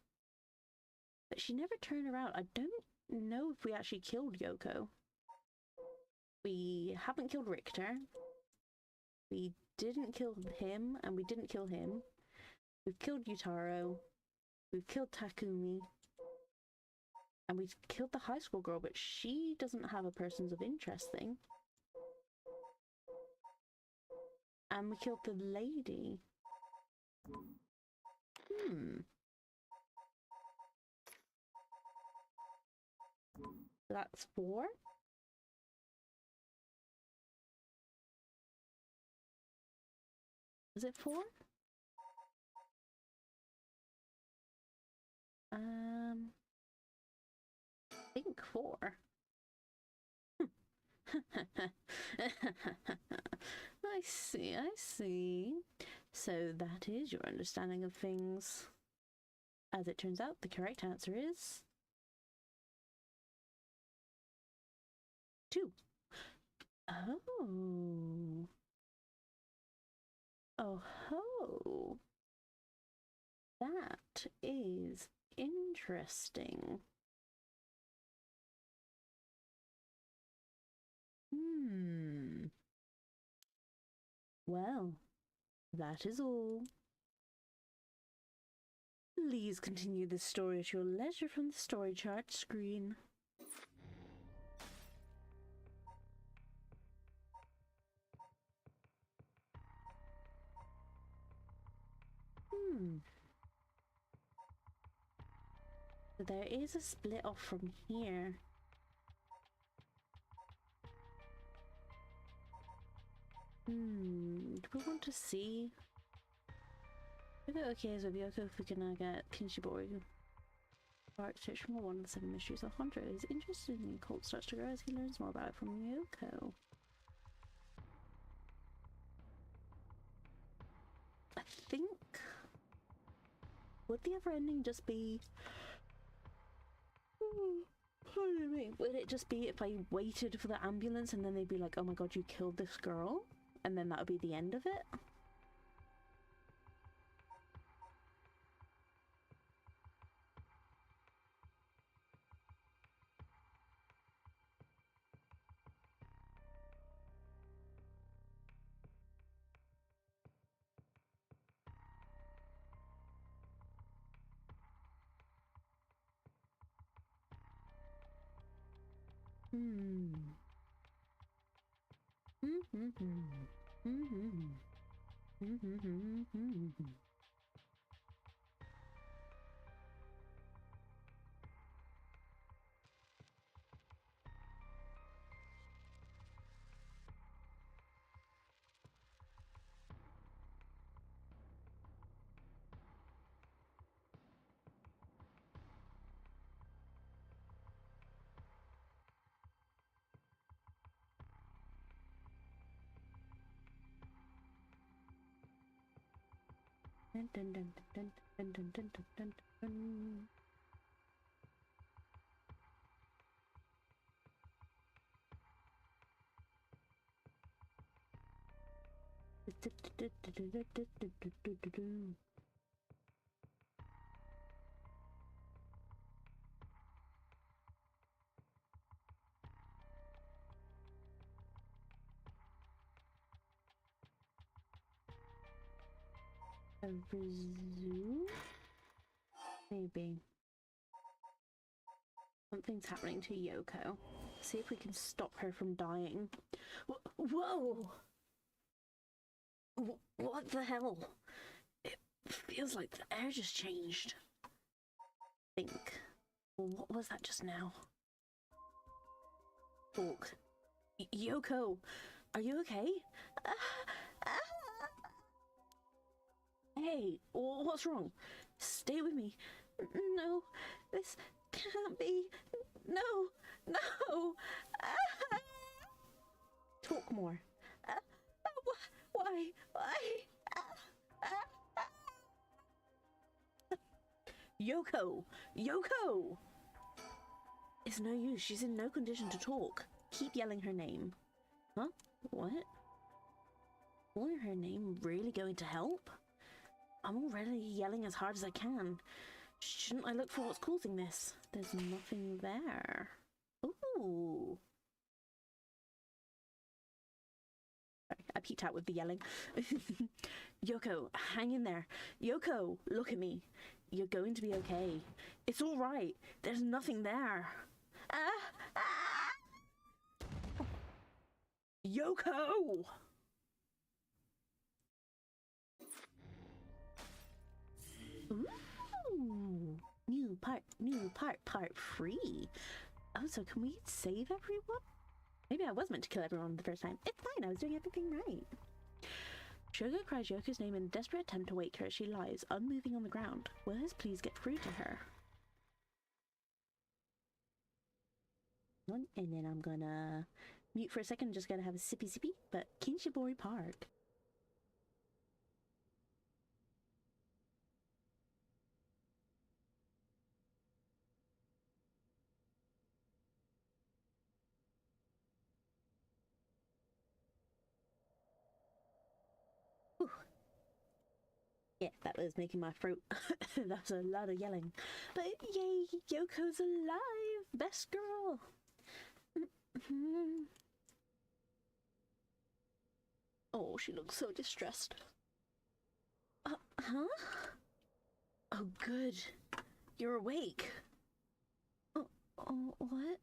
But she never turned around. I don't know if we actually killed Yoko. We haven't killed Richter. We didn't kill him, and we didn't kill him. We've killed Yutaro. We've killed Takumi. And we've killed the high school girl, but she doesn't have a persons of interest thing. And we killed the lady. That's 4? Is it 4? I think 4. I see. So that is your understanding of things. As it turns out, the correct answer is 2. Oh. Oh ho. That is interesting. Well, that is all. Please continue this story at your leisure from the story chart screen. So there is a split off from here. Do we want to see? Okay, so Yoko Fukunaga, Kinshibori. Art search for one of the 7 mysteries of Hunter is interested in the occult starts to grow as he learns more about it from Yoko. I think... would the other ending just be... pardon me. Would it just be if I waited for the ambulance and then they'd be like, oh my god, you killed this girl? And then that would be the end of it? Dun, dun, dun, dun, dun, dun, dun, dun, dun, dun. A resume? Maybe. Something's happening to Yoko. See if we can stop her from dying. Whoa! What the hell? It feels like the air just changed. Think. What was that just now? Talk. Yoko, are you okay? Hey, what's wrong? Stay with me. No, this can't be. No, no. Talk more. Why? Yoko! Yoko! It's no use. She's in no condition to talk. Keep yelling her name. Huh? What? Calling her name really going to help? I'm already yelling as hard as I can. Shouldn't I look for what's causing this? There's nothing there. Ooh. Sorry, I peeked out with the yelling. Yoko, hang in there. Yoko, look at me. You're going to be okay. It's all right. There's nothing there. Yoko! Ooh, new part 3. Oh, so can we save everyone? Maybe I was meant to kill everyone the first time. It's fine, I was doing everything right. Sugar cries Yoko's name in a desperate attempt to wake her as she lies, unmoving on the ground. Will his pleas get through to her? And then I'm gonna mute for a second, just gonna have a sippy, but Kinshibori Park. Whew. Yeah, that was making my throat. That's a lot of yelling. But yay, Yoko's alive! Best girl! Oh, she looks so distressed. Huh? Oh, good. You're awake. Oh, what?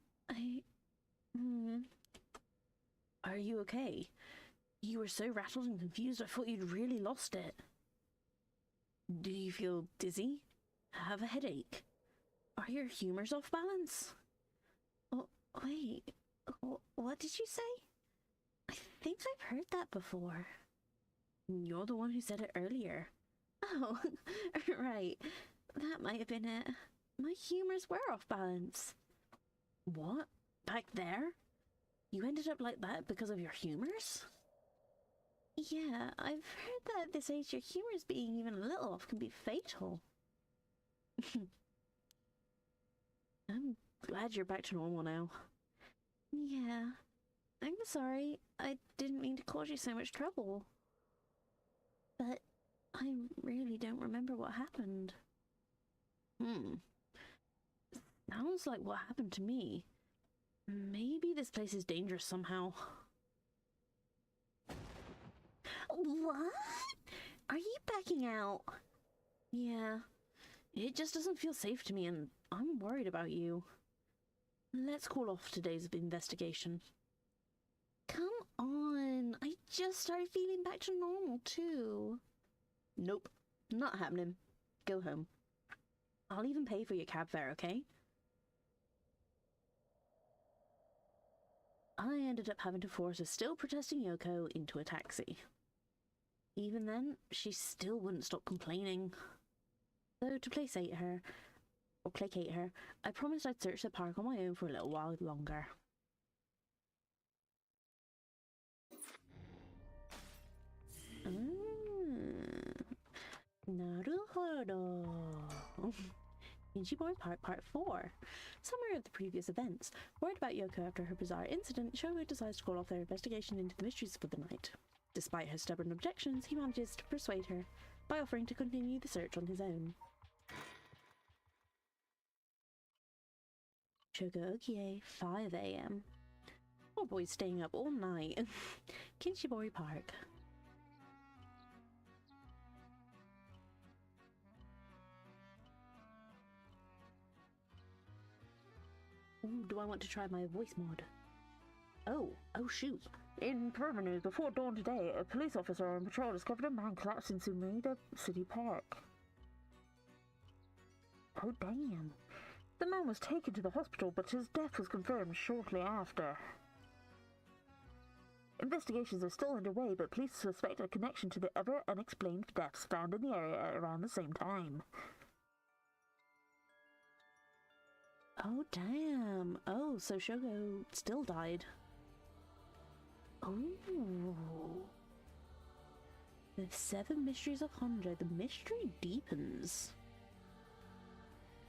Are you okay? You were so rattled and confused, I thought you'd really lost it. Do you feel dizzy? Have a headache? Are your humors off balance? Oh, wait. What did you say? I think I've heard that before. You're the one who said it earlier. Oh, right. That might have been it. My humors were off balance. What? Back there? You ended up like that because of your humors? Yeah, I've heard that at this age your humors being even a little off can be fatal. I'm glad you're back to normal now. Yeah. I'm sorry. I didn't mean to cause you so much trouble. But I really don't remember what happened. Sounds like what happened to me. Maybe this place is dangerous somehow. What? Are you backing out? Yeah. It just doesn't feel safe to me and I'm worried about you. Let's call off today's investigation. Come on. I just started feeling back to normal too. Nope. Not happening. Go home. I'll even pay for your cab fare, okay? I ended up having to force a still protesting Yoko into a taxi. Even then, she still wouldn't stop complaining. So to placate her, I promised I'd search the park on my own for a little while longer. Naruhodo. Kinshibori Part 4. Summary of the previous events. Worried about Yoko after her bizarre incident, Shogo decides to call off their investigation into the mysteries for the night. Despite her stubborn objections, he manages to persuade her by offering to continue the search on his own. Shogo Okie, 5 a.m. Poor boy's staying up all night. Kinshibori Park. Ooh, do I want to try my voice mod? Oh shoot. In Paranormasight news, before dawn today, a police officer on patrol discovered a man collapsed in Sumida City Park. Oh damn. The man was taken to the hospital, but his death was confirmed shortly after. Investigations are still underway, but police suspect a connection to the other unexplained deaths found in the area at around the same time. Oh damn. Oh, so Shogo still died. Oh. The 7 mysteries of Honjo. The mystery deepens.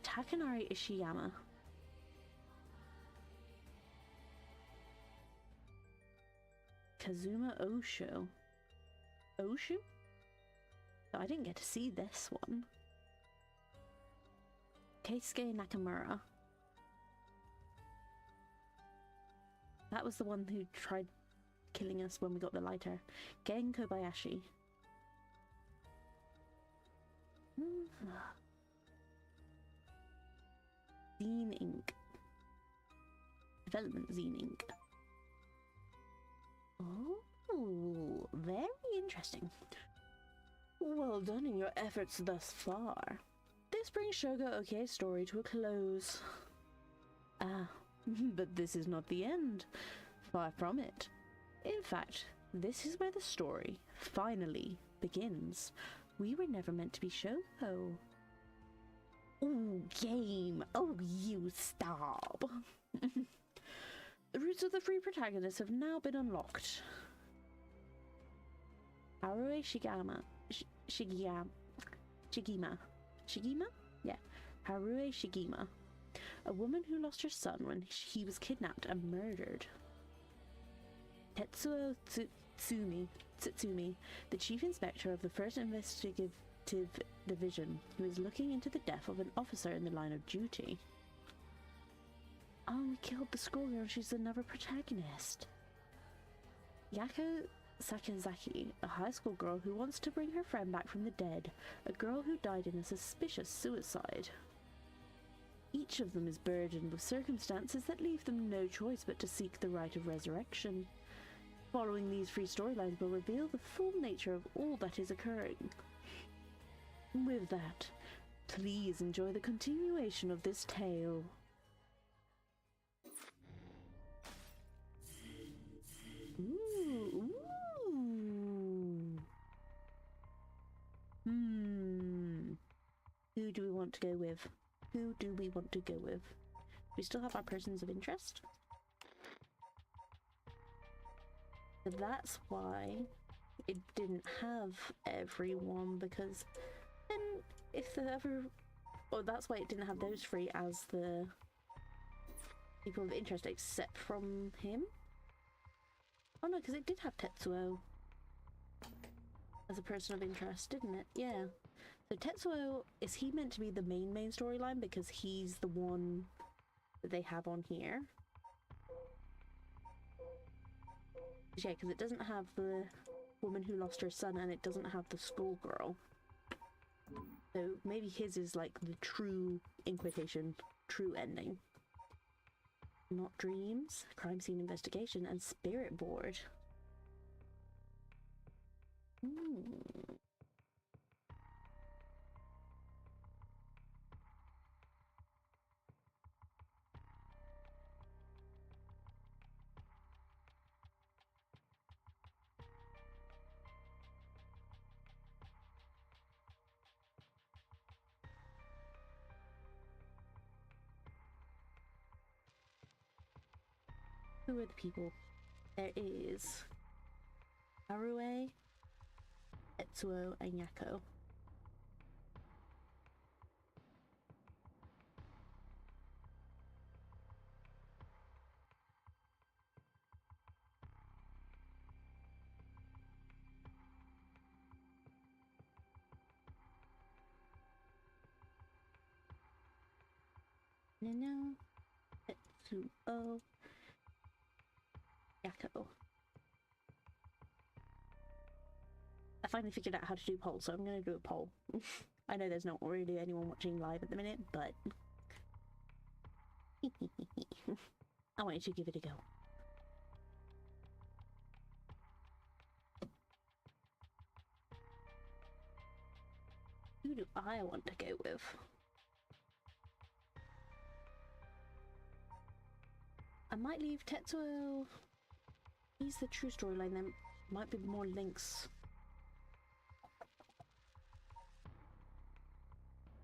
Takanari Ishiyama. Kazuma Osho. Oshu? I didn't get to see this one. Keisuke Nakamura. That was the one who tried killing us when we got the lighter. Gen Kobayashi. Zine Inc. Development Zine Inc. Oh, very interesting. Well done in your efforts thus far. This brings Shogo Okie's story to a close. But this is not the end. Far from it. In fact, this is where the story finally begins. We were never meant to be Shogo. Ooh, game! Oh, you stop! The roots of the 3 protagonists have now been unlocked. Haruo Shigima? Shigima? Yeah. Haruo Shigima. A woman who lost her son when he was kidnapped and murdered. Tetsuo Tsutsumi, the chief inspector of the 1st Investigative Division, who is looking into the death of an officer in the line of duty. Oh, we killed the schoolgirl, she's another protagonist. Yako Sakazaki, a high school girl who wants to bring her friend back from the dead, a girl who died in a suspicious suicide. Each of them is burdened with circumstances that leave them no choice but to seek the right of resurrection. Following these 3 storylines will reveal the full nature of all that is occurring. With that, please enjoy the continuation of this tale. Ooh. Who do we want to go with? Who do we want to go with? We still have our persons of interest. So that's why it didn't have everyone, because then if the other... Oh, that's why it didn't have those 3 as the people of interest except from him. Oh no, because it did have Tetsuo as a person of interest, didn't it? Yeah. So Tetsuo, is he meant to be the main storyline because he's the one that they have on here? Yeah, because it doesn't have the woman who lost her son and it doesn't have the schoolgirl. So maybe his is like the true, in quotation, true ending. Not Dreams, Crime Scene Investigation, and Spirit Board. Who are the people? There is Haruo, Tetsuo, and Yako. No. Tetsuo. Yako. I finally figured out how to do polls, so I'm going to do a poll. I know there's not really anyone watching live at the minute, but I want you to give it a go. Who do I want to go with? I might leave Tetsuo. He's the true storyline. There might be more links.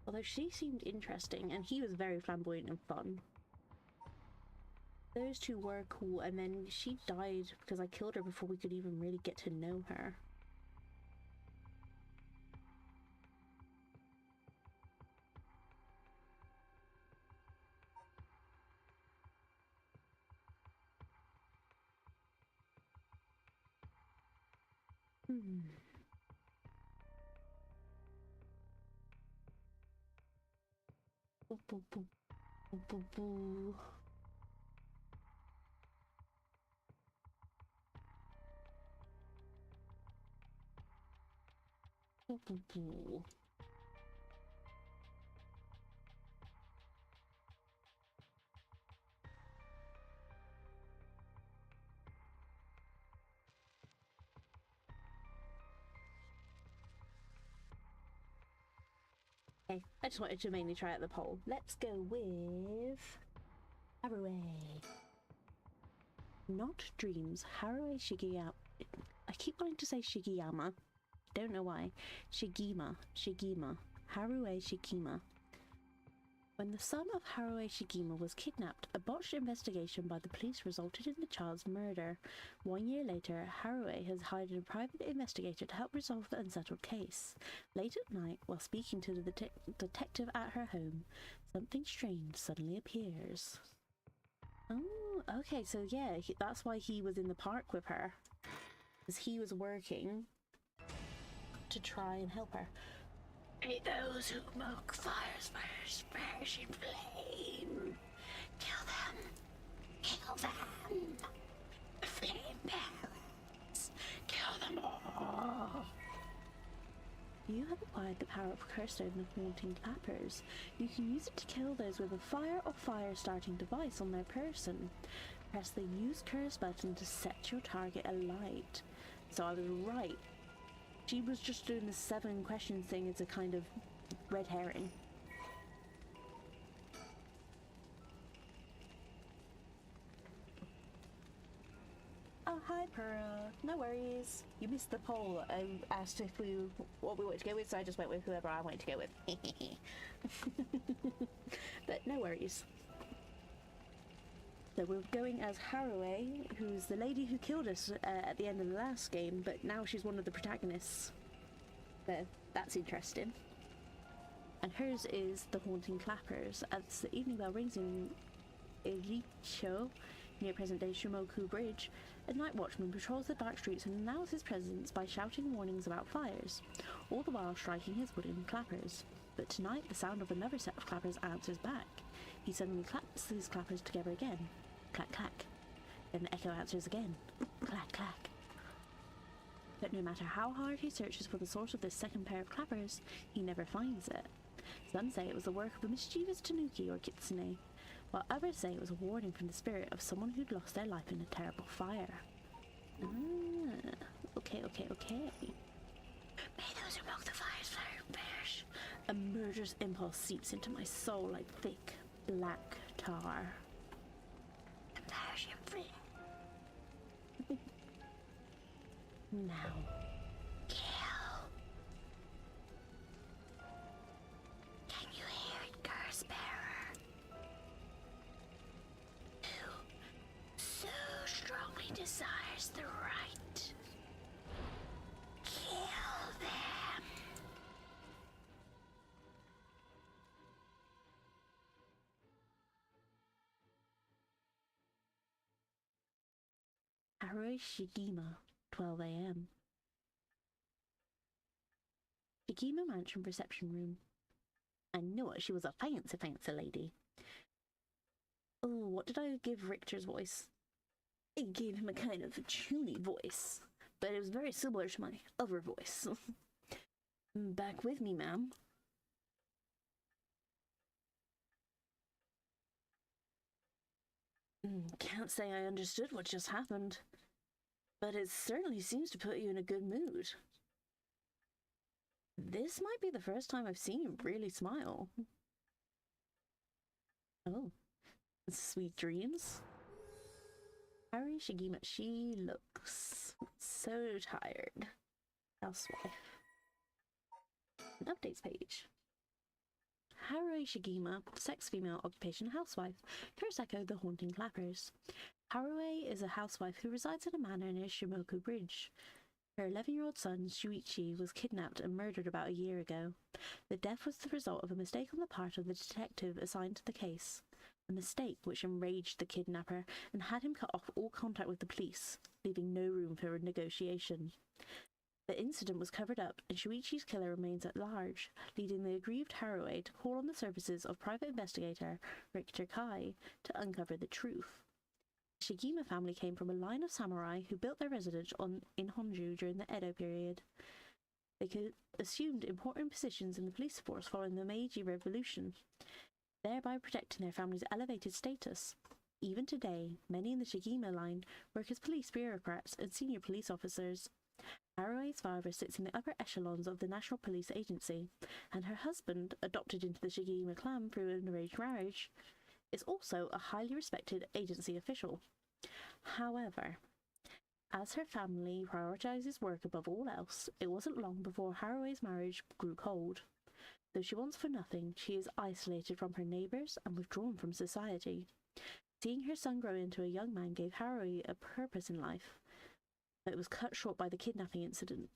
Although she seemed interesting, and he was very flamboyant and fun. Those two were cool, and then she died because I killed her before we could even really get to know her. Boo, boo, boo, boo, boo, boo. Boo, boo, boo. Okay, I just wanted to mainly try out the poll. Let's go with Haruei. Not dreams. Haruei Shigeyama. I keep wanting to say Shigeyama. Don't know why. Shigima. Haruei Shigima. When the son of Haruei Shigima was kidnapped, a botched investigation by the police resulted in the child's murder. 1 year later, Haruei has hired a private investigator to help resolve the unsettled case. Late at night, while speaking to the detective at her home, something strange suddenly appears. Oh, okay, so yeah, that's why he was in the park with her. Because he was working to try and help her. May those who mock fires first perish in flame. Kill them. Kill them. The flame parents. Kill them all. You have acquired the power of Curse Stone of Haunting Clappers. You can use it to kill those with a fire or fire starting device on their person. Press the Use Curse button to set your target alight. So I was right. She was just doing the 7 questions thing as a kind of red herring. Oh, hi, Pura. No worries. You missed the poll. I asked if what we wanted to go with, so I just went with whoever I wanted to go with. But no worries. So we're going as Haruei, who's the lady who killed us at the end of the last game, but now she's one of the protagonists. So that's interesting. And hers is the Haunting Clappers. As the evening bell rings in Iricho, near present-day Shimoku Bridge, a night watchman patrols the dark streets and announces his presence by shouting warnings about fires, all the while striking his wooden clappers. But tonight, the sound of another set of clappers answers back. He suddenly claps his clappers together again. Clack, clack. Then the echo answers again. Clack, clack. But no matter how hard he searches for the source of this second pair of clappers, he never finds it. Some say it was the work of a mischievous tanuki or kitsune, while others say it was a warning from the spirit of someone who'd lost their life in a terrible fire. Okay. May those who mock the fires perish. A murderous impulse seeps into my soul like thick, black tar. Now, kill. Can you hear it, Curse Bearer? Who so strongly desires the right? Kill them. Haruei Shigima, 12 a.m. Shigima Mansion reception room. I knew it, she was a fancy lady. what did I give Richter's voice? I gave him a kind of chuny voice, but it was very similar to my other voice. Back with me, ma'am. Can't say I understood what just happened, but it certainly seems to put you in a good mood. This might be the first time I've seen you really smile. Oh, sweet dreams. Harry Shigima, she looks so tired. Housewife. An updates page. Haruo Shigima, sex female, occupation housewife. Kuroseko, the haunting clappers. Haruo is a housewife who resides in a manor near Shimoku Bridge. Her 11-year-old son, Shuichi, was kidnapped and murdered about a year ago. The death was the result of a mistake on the part of the detective assigned to the case. A mistake which enraged the kidnapper and had him cut off all contact with the police, leaving no room for negotiation. The incident was covered up, and Shuichi's killer remains at large, leading the aggrieved Haruo to call on the services of private investigator Richter Kai to uncover the truth. The Shigima family came from a line of samurai who built their residence in Honju during the Edo period. They assumed important positions in the police force following the Meiji Revolution, thereby protecting their family's elevated status. Even today, many in the Shigima line work as police bureaucrats and senior police officers. Haruo's father sits in the upper echelons of the National Police Agency, and her husband, adopted into the Shigima clan through an arranged marriage, is also a highly respected agency official. However, as her family prioritizes work above all else, it wasn't long before Haruo's marriage grew cold. Though she wants for nothing, she is isolated from her neighbours and withdrawn from society. Seeing her son grow into a young man gave Haruo a purpose in life, but it was cut short by the kidnapping incident.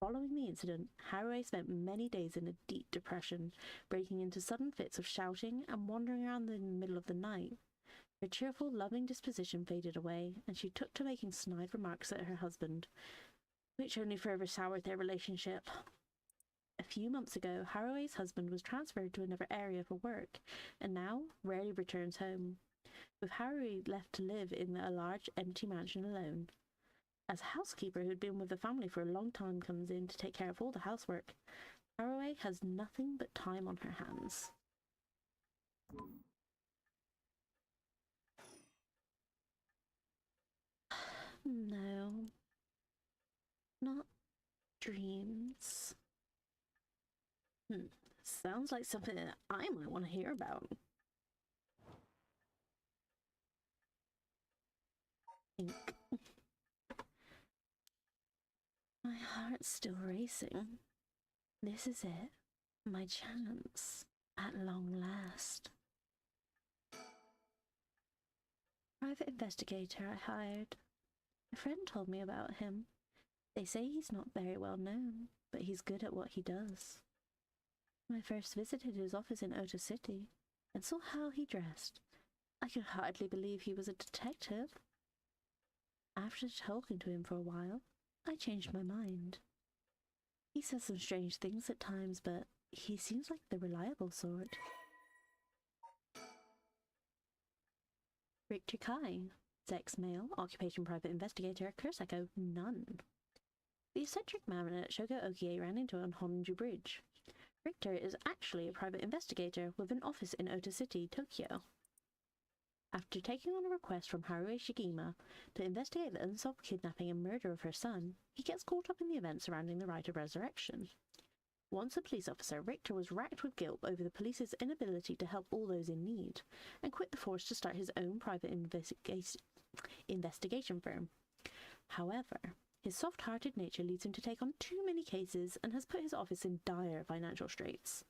Following the incident, Haruo spent many days in a deep depression, breaking into sudden fits of shouting and wandering around in the middle of the night. Her cheerful, loving disposition faded away, and she took to making snide remarks at her husband, which only further soured their relationship. A few months ago, Haruo's husband was transferred to another area for work, and now rarely returns home, with Haruo left to live in a large, empty mansion alone. As a housekeeper who had been with the family for a long time comes in to take care of all the housework, Haruo has nothing but time on her hands. No. Not dreams. Sounds like something that I might want to hear about. Think. My heart's still racing. This is it. My chance. At long last. Private investigator I hired. A friend told me about him. They say he's not very well known, but he's good at what he does. When I first visited his office in Ota City and saw how he dressed, I could hardly believe he was a detective. After talking to him for a while, I changed my mind. He says some strange things at times, but he seems like the reliable sort. Richter Kai, sex male, occupation private investigator, Kuroseko, none. The eccentric man at Shogo Okie ran into on Honju Bridge. Richter is actually a private investigator with an office in Ota City, Tokyo. After taking on a request from Haruo Shigima to investigate the unsolved kidnapping and murder of her son, he gets caught up in the events surrounding the rite of resurrection. Once a police officer, Richter was racked with guilt over the police's inability to help all those in need, and quit the force to start his own private investigation firm. However, his soft-hearted nature leads him to take on too many cases and has put his office in dire financial straits.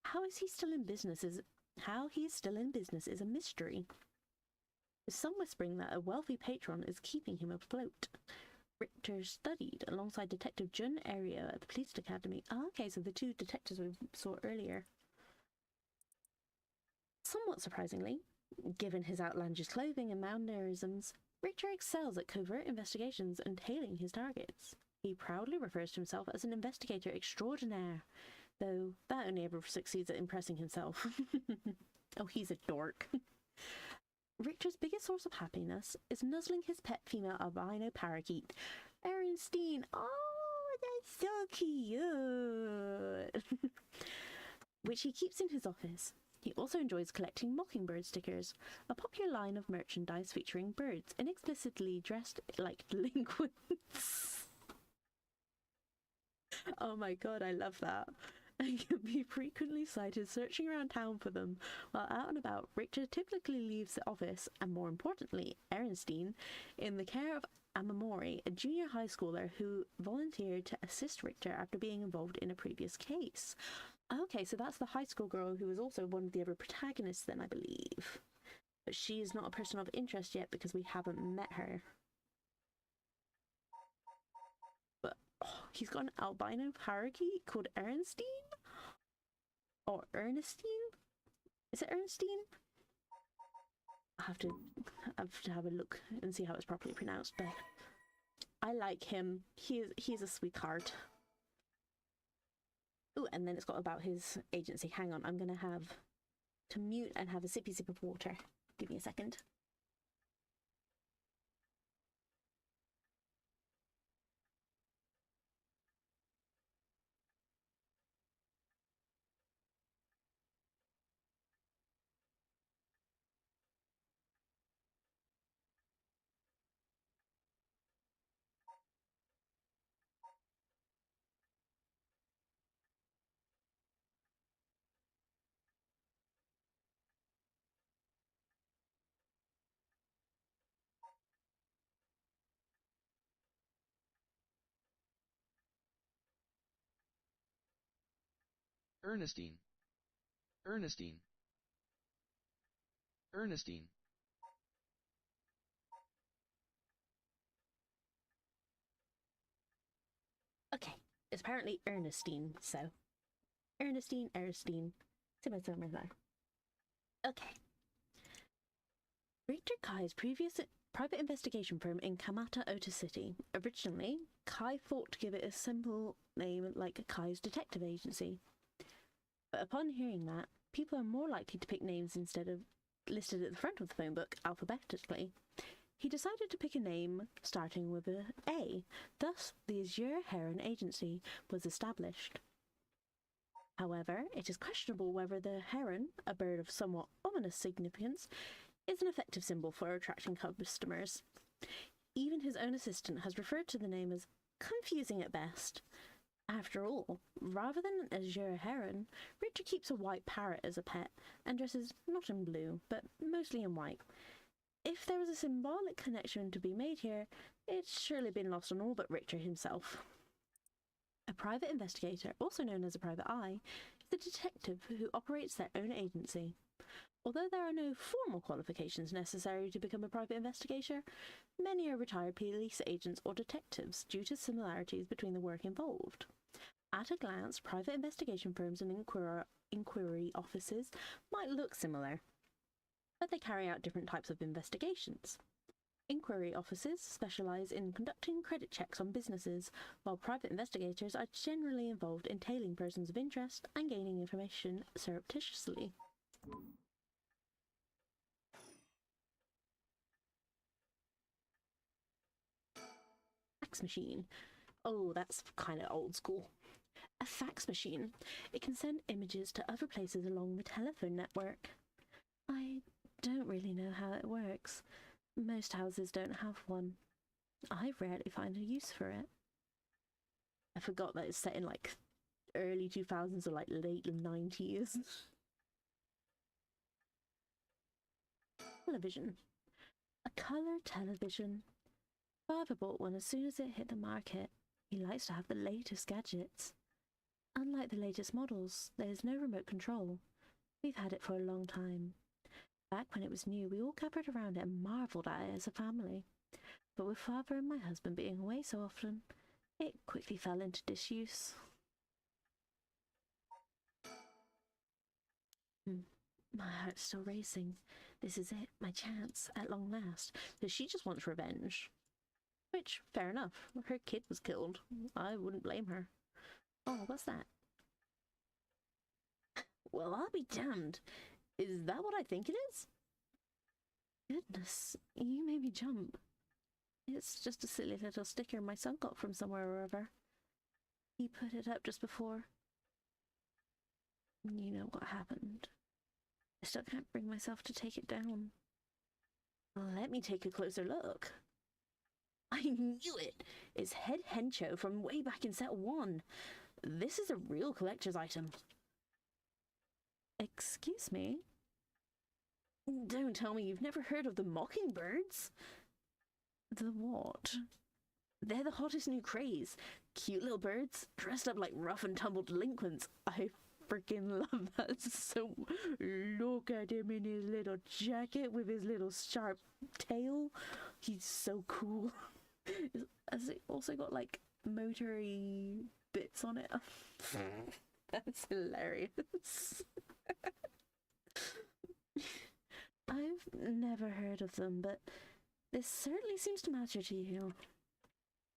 How he is still in business is a mystery. With some whispering that a wealthy patron is keeping him afloat. Richter studied alongside Detective Jun Ario at the police academy. Okay, so the two detectives we saw earlier. Somewhat surprisingly, given his outlandish clothing and mannerisms, Richter excels at covert investigations and tailing his targets. He proudly refers to himself as an investigator extraordinaire, though that only ever succeeds at impressing himself. Oh, he's a dork. Richter's biggest source of happiness is nuzzling his pet female albino parakeet, Ernestine. Oh, that's so cute! Which he keeps in his office. He also enjoys collecting mockingbird stickers, a popular line of merchandise featuring birds inexplicitly dressed like delinquents. Oh my god, I love that. And can be frequently sighted searching around town for them. While out and about, Richter typically leaves the office, and more importantly, Ernestine, in the care of Amamori, a junior high schooler who volunteered to assist Richter after being involved in a previous case. Okay, so that's the high school girl who was also one of the other protagonists then, I believe. But she is not a person of interest yet because we haven't met her. But he's got an albino parakeet called Ernestine? Or Ernestine? Is it Ernestine? I have to have a look and see how it's properly pronounced, but I like him. He's a sweetheart. Oh, and then it's got about his agency. Hang on, I'm going to have to mute and have a sippy sip of water. Give me a second. Ernestine. Ernestine. Ernestine. Okay, it's apparently Ernestine, so Ernestine. Similar there. Okay. Richter Kai's previous private investigation firm in Kamata, Ota City. Originally, Kai thought to give it a simple name like Kai's detective agency. But upon hearing that, people are more likely to pick names instead of listed at the front of the phone book alphabetically. He decided to pick a name starting with a A. Thus, the Azure Heron Agency was established. However, it is questionable whether the heron, a bird of somewhat ominous significance, is an effective symbol for attracting customers. Even his own assistant has referred to the name as confusing at best. After all, rather than an azure heron, Richter keeps a white parrot as a pet and dresses not in blue, but mostly in white. If there was a symbolic connection to be made here, it's surely been lost on all but Richter himself. A private investigator, also known as a private eye, is a detective who operates their own agency. Although there are no formal qualifications necessary to become a private investigator, many are retired police agents or detectives due to similarities between the work involved. At a glance, private investigation firms and inquiry offices might look similar, but they carry out different types of investigations. Inquiry offices specialise in conducting credit checks on businesses, while private investigators are generally involved in tailing persons of interest and gaining information surreptitiously. Fax machine. Oh, that's kind of old school. A fax machine. It can send images to other places along the telephone network. I don't really know how it works. Most houses don't have one. I rarely find a use for it. I forgot that it's set in like early 2000s or like late 90s. Television. A colour television. Father bought one as soon as it hit the market. He likes to have the latest gadgets. Unlike the latest models, there is no remote control. We've had it for a long time. Back when it was new, we all gathered around it and marvelled at it as a family. But with Father and my husband being away so often, it quickly fell into disuse. My heart's still racing. This is it, my chance, at long last. So she just wants revenge. Which, fair enough. Her kid was killed. I wouldn't blame her. Oh, what's that? Well, I'll be damned. Is that what I think it is? goodness, you made me jump. It's just a silly little sticker my son got from somewhere or other. He put it up just before. You know what happened. I still can't bring myself to take it down. Let me take a closer look. I knew it! It's Head Hencho from way back in set 1. This is a real collector's item. Excuse me? Don't tell me you've never heard of the Mockingbirds? The what? They're the hottest new craze. Cute little birds, dressed up like rough and tumble delinquents. I freaking love that. So look at him in his little jacket with his little sharp tail. He's so cool. Has it also got like motory bits on it? That's hilarious. I've never heard of them, but this certainly seems to matter to you.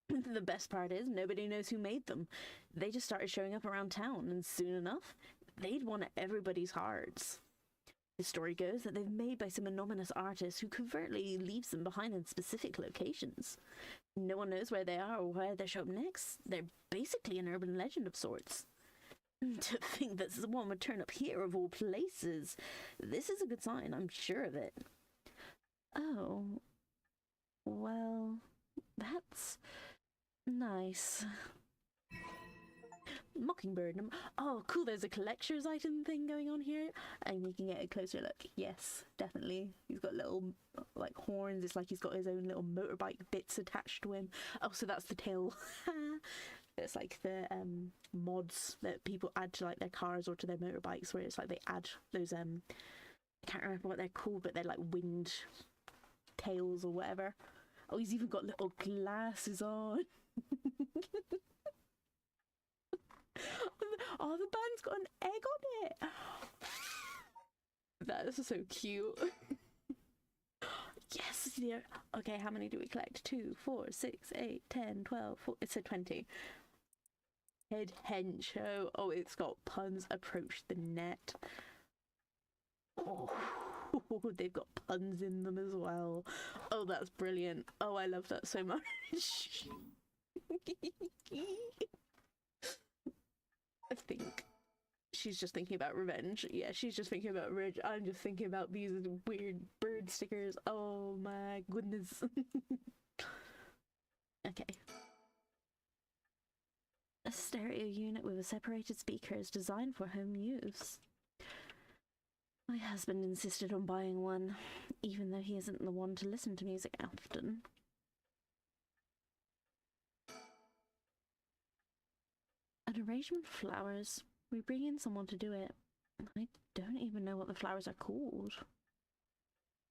The best part is nobody knows who made them. They just started showing up around town, and soon enough, they'd won everybody's hearts. The story goes that they're made by some anonymous artist who covertly leaves them behind in specific locations. No one knows where they are or where they'll show up next. They're basically an urban legend of sorts. To think that someone would turn up here of all places. This is a good sign, I'm sure of it. Oh. Well, that's nice. Mockingbird. Oh, cool, there's a collector's item thing going on here. And we can get a closer look. Yes, definitely. He's got little, like, horns. It's like he's got his own little motorbike bits attached to him. Oh, so that's the tail. It's like the mods that people add to, like, their cars or to their motorbikes, where it's like they add those, I can't remember what they're called, but they're like wind tails or whatever. Oh, he's even got little glasses on. Oh, the band's got an egg on it. That is so cute. Yes, dear. Okay, how many do we collect? 2, 4, 6, 8, 10, 12, 4. It's a 20. Head Hencho. Oh, it's got puns. Approach the net. Oh, they've got puns in them as well. Oh, that's brilliant. Oh, I love that so much. I think she's just thinking about revenge. Yeah, she's just thinking about revenge. I'm just thinking about these weird bird stickers. Oh my goodness. Okay. A stereo unit with a separated speaker is designed for home use. My husband insisted on buying one, even though he isn't the one to listen to music often. An arrangement of flowers. We bring in someone to do it. I don't even know what the flowers are called.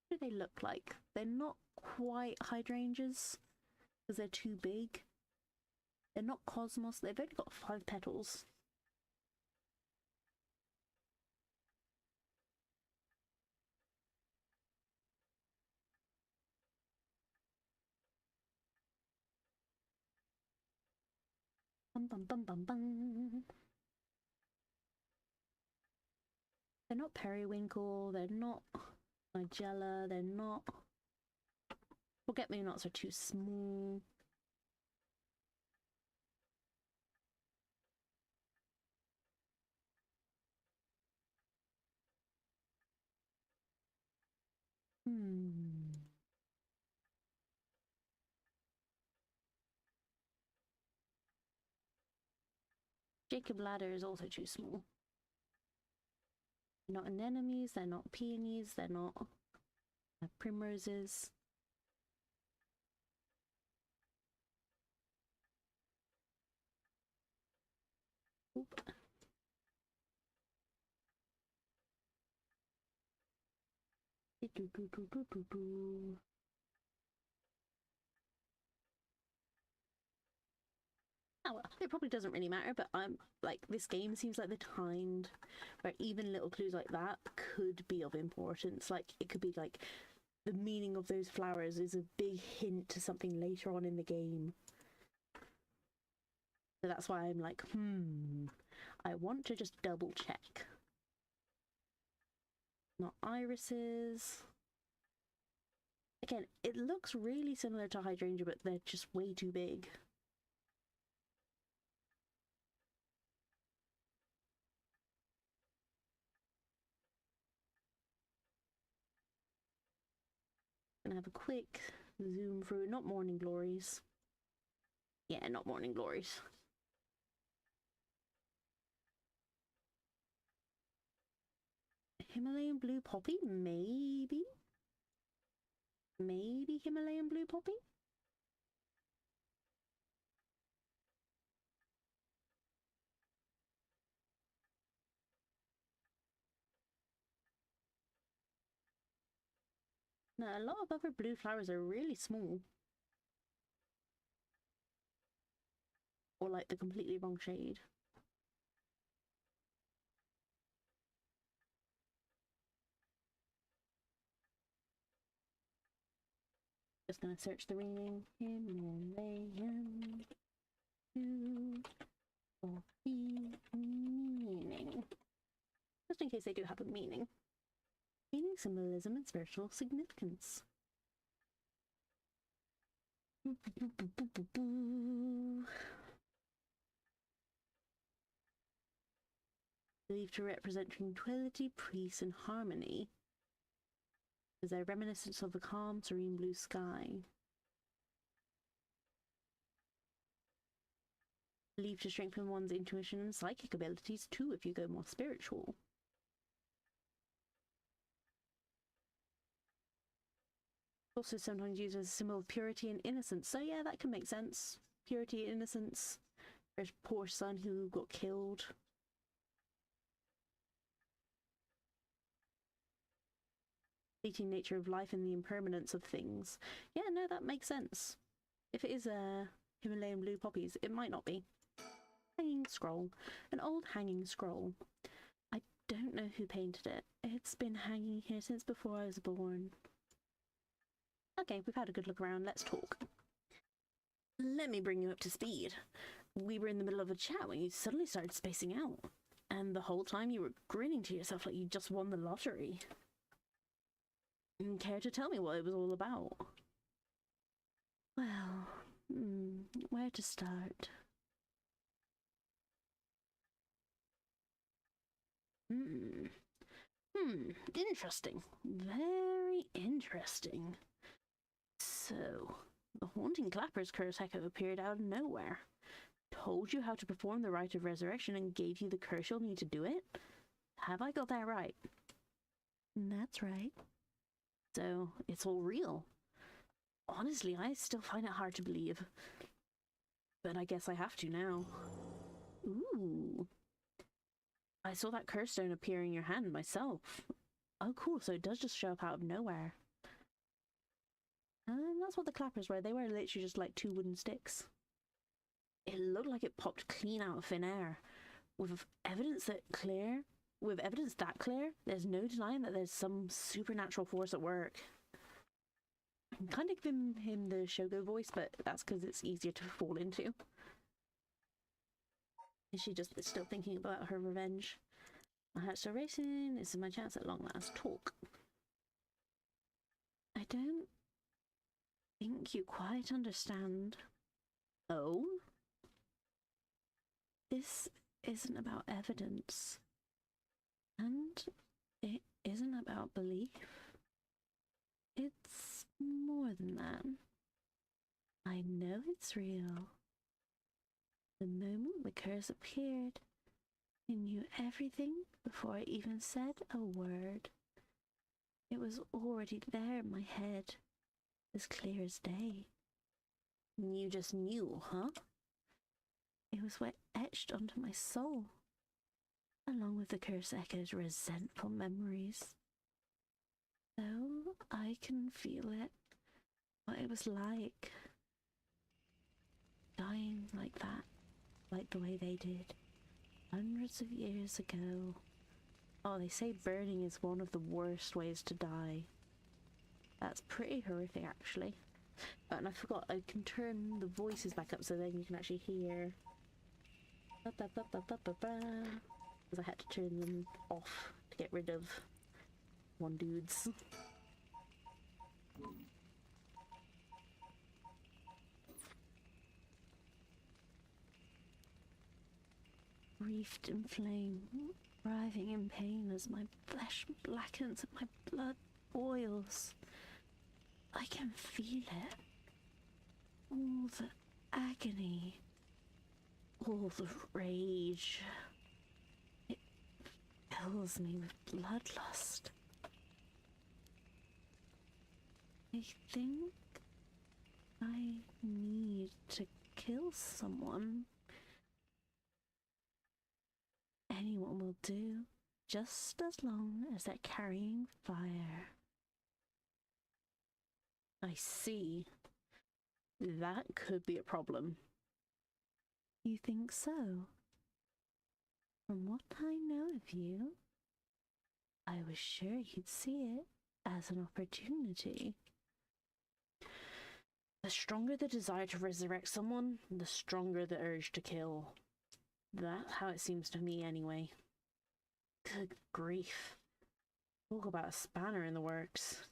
What do they look like? They're not quite hydrangeas, because they're too big. They're not cosmos. They've only got 5 petals. Bum bum bum bum bum. They're not periwinkle, they're not nigella, they're not... Forget-me-nots are too small. Jacob Ladder is also too small. They're not anemones, they're not peonies, they're not primroses. Oop. Oh well, it probably doesn't really matter, but I'm like, this game seems like the kind where even little clues like that could be of importance. Like, it could be like the meaning of those flowers is a big hint to something later on in the game. So that's why I'm like, I want to just double check. Not irises. Again, it looks really similar to hydrangea, but they're just way too big. Gonna have a quick zoom through. Not morning glories. Yeah, not morning glories. Himalayan blue poppy? Maybe? Maybe Himalayan blue poppy? No, a lot of other blue flowers are really small. Or like the completely wrong shade. Just gonna search the meaning. Himalayan blue poppy meaning. Just in case they do have a meaning. Meaning, symbolism, and spiritual significance. Believed to represent tranquility, peace, and harmony, as a reminiscence of the calm, serene blue sky. Believed to strengthen one's intuition and psychic abilities too if you go more spiritual. Also sometimes used as a symbol of purity and innocence, so yeah, that can make sense. Purity and innocence. There's poor son who got killed. Fleeting nature of life and the impermanence of things. Yeah, no, that makes sense. If it is Himalayan blue poppies, it might not be. Hanging scroll. An old hanging scroll. I don't know who painted it. It's been hanging here since before I was born. Okay, we've had a good look around. Let's talk. Let me bring you up to speed. We were in the middle of a chat when you suddenly started spacing out. And the whole time you were grinning to yourself like you just won the lottery. Care to tell me what it was all about? Well, where to start? Interesting. Very interesting. So, the haunting clapper's curse echo appeared out of nowhere. Told you how to perform the rite of resurrection and gave you the curse you'll need to do it? Have I got that right? That's right. So, it's all real. Honestly, I still find it hard to believe. But I guess I have to now. Ooh. I saw that curse stone appear in your hand myself. Oh, cool, so it does just show up out of nowhere. And that's what the clappers were. They were literally just like 2 wooden sticks. It looked like it popped clean out of thin air. With evidence that clear, there's no denying that there's some supernatural force at work. I'm kind of giving him the Shogo voice, but that's because it's easier to fall into. Is she just still thinking about her revenge? My heart's still racing. This is my chance at long last. Talk. I don't think you quite understand. Oh? This isn't about evidence. And it isn't about belief. It's more than that. I know it's real. The moment the curse appeared, I knew everything before I even said a word. It was already there in my head, as clear as day. You just knew, huh? It was what etched onto my soul, along with the curse echo's resentful memories. So I can feel it, what it was like, dying like that, like the way they did, hundreds of years ago. Oh, they say burning is one of the worst ways to die. That's pretty horrific, actually. Oh, and I forgot, I can turn the voices back up so then you can actually hear. Because I had to turn them off to get rid of one dude's. wreathed in flame, writhing in pain as my flesh blackens and my blood boils. I can feel it. All the agony, all the rage. It fills me with bloodlust. I think I need to kill someone. Anyone will do, just as long as they're carrying fire. I see. That could be a problem. You think so? From what I know of you, I was sure you'd see it as an opportunity. The stronger the desire to resurrect someone, the stronger the urge to kill. That's how it seems to me anyway. Good grief. Talk about a spanner in the works.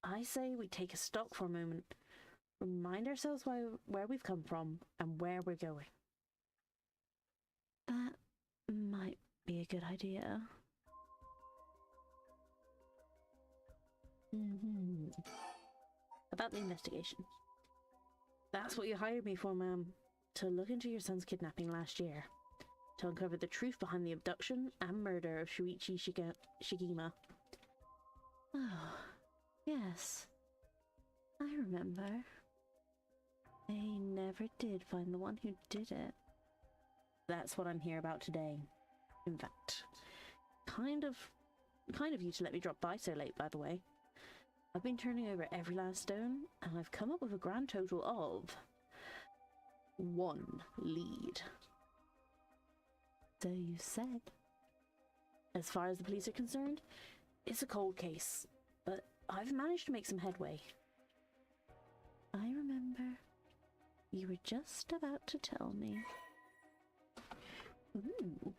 I say we take a stock for a moment. Remind ourselves where we've come from and where we're going. That might be a good idea. About the investigation. That's what you hired me for, ma'am. To look into your son's kidnapping last year. To uncover the truth behind the abduction and murder of Shuichi Shigema. Oh, yes. I remember. They never did find the one who did it. That's what I'm here about today. In fact, kind of you to let me drop by so late, by the way. I've been turning over every last stone, and I've come up with a grand total of 1 lead. So you said. As far as the police are concerned, it's a cold case, but I've managed to make some headway. I remember. You were just about to tell me. Ooh.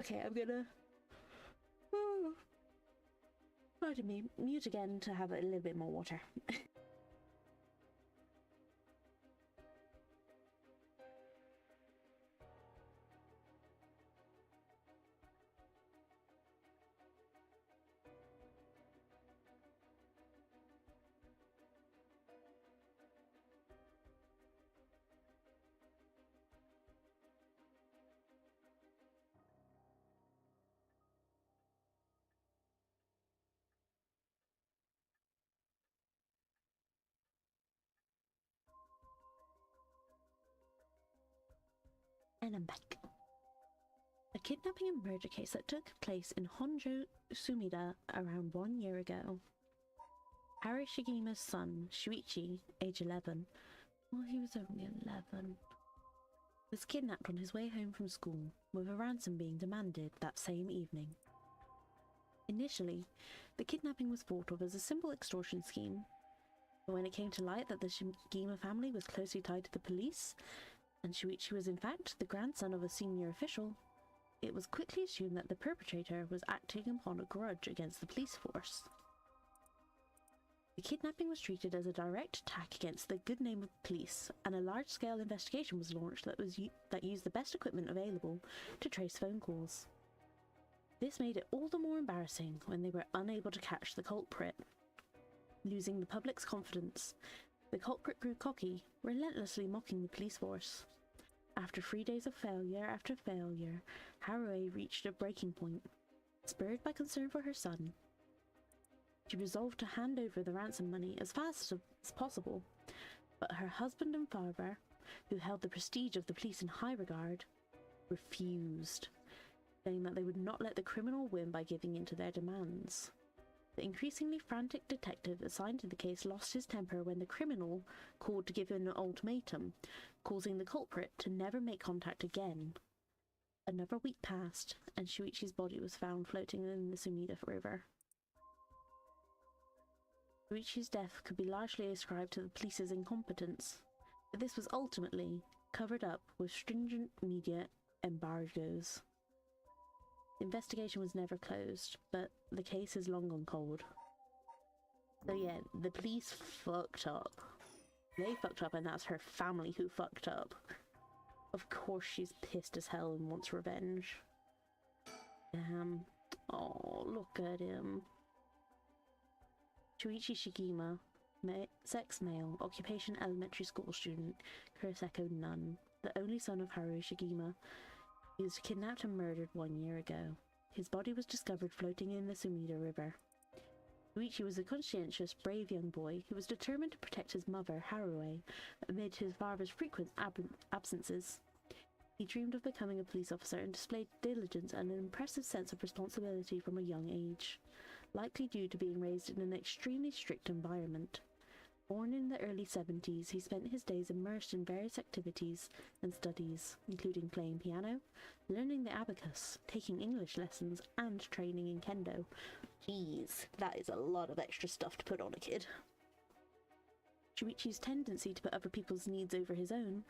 Okay, I'm gonna... Pardon me, mute again to have a little bit more water. And I'm back. A kidnapping and murder case that took place in Honjo, Sumida around 1 year ago. Harishigema's son, Shuichi, age 11, well, he was only 11, was kidnapped on his way home from school, with a ransom being demanded that same evening. Initially, the kidnapping was thought of as a simple extortion scheme, but when it came to light that the Shigema family was closely tied to the police, and Shuichi was in fact the grandson of a senior official, it was quickly assumed that the perpetrator was acting upon a grudge against the police force. The kidnapping was treated as a direct attack against the good name of the police, and a large-scale investigation was launched that used the best equipment available to trace phone calls. This made it all the more embarrassing when they were unable to catch the culprit. Losing the public's confidence, the culprit grew cocky, relentlessly mocking the police force. After 3 days of failure after failure, Alraune reached a breaking point. Spurred by concern for her son, she resolved to hand over the ransom money as fast as possible, but her husband and father, who held the prestige of the police in high regard, refused, saying that they would not let the criminal win by giving in to their demands. The increasingly frantic detective assigned to the case lost his temper when the criminal called to give an ultimatum, causing the culprit to never make contact again. Another week passed, and Shuichi's body was found floating in the Sumida River. Shuichi's death could be largely ascribed to the police's incompetence, but this was ultimately covered up with stringent media embargoes. The investigation was never closed, but the case is long gone cold. So yeah, the police fucked up. They fucked up, and that's her family who fucked up. Of course she's pissed as hell and wants revenge. Damn. Oh, look at him. Shuichi Shigima, sex male, occupation elementary school student, Kuroseko nun, the only son of Haru Shigima. He was kidnapped and murdered 1 year ago. His body was discovered floating in the Sumida River. Shuichi was a conscientious, brave young boy who was determined to protect his mother, Haruo, amid his father's frequent absences. He dreamed of becoming a police officer and displayed diligence and an impressive sense of responsibility from a young age, likely due to being raised in an extremely strict environment. Born in the early 70s, he spent his days immersed in various activities and studies, including playing piano, learning the abacus, taking English lessons, and training in kendo. Jeez, that is a lot of extra stuff to put on a kid. Shuichi's tendency to put other people's needs over his own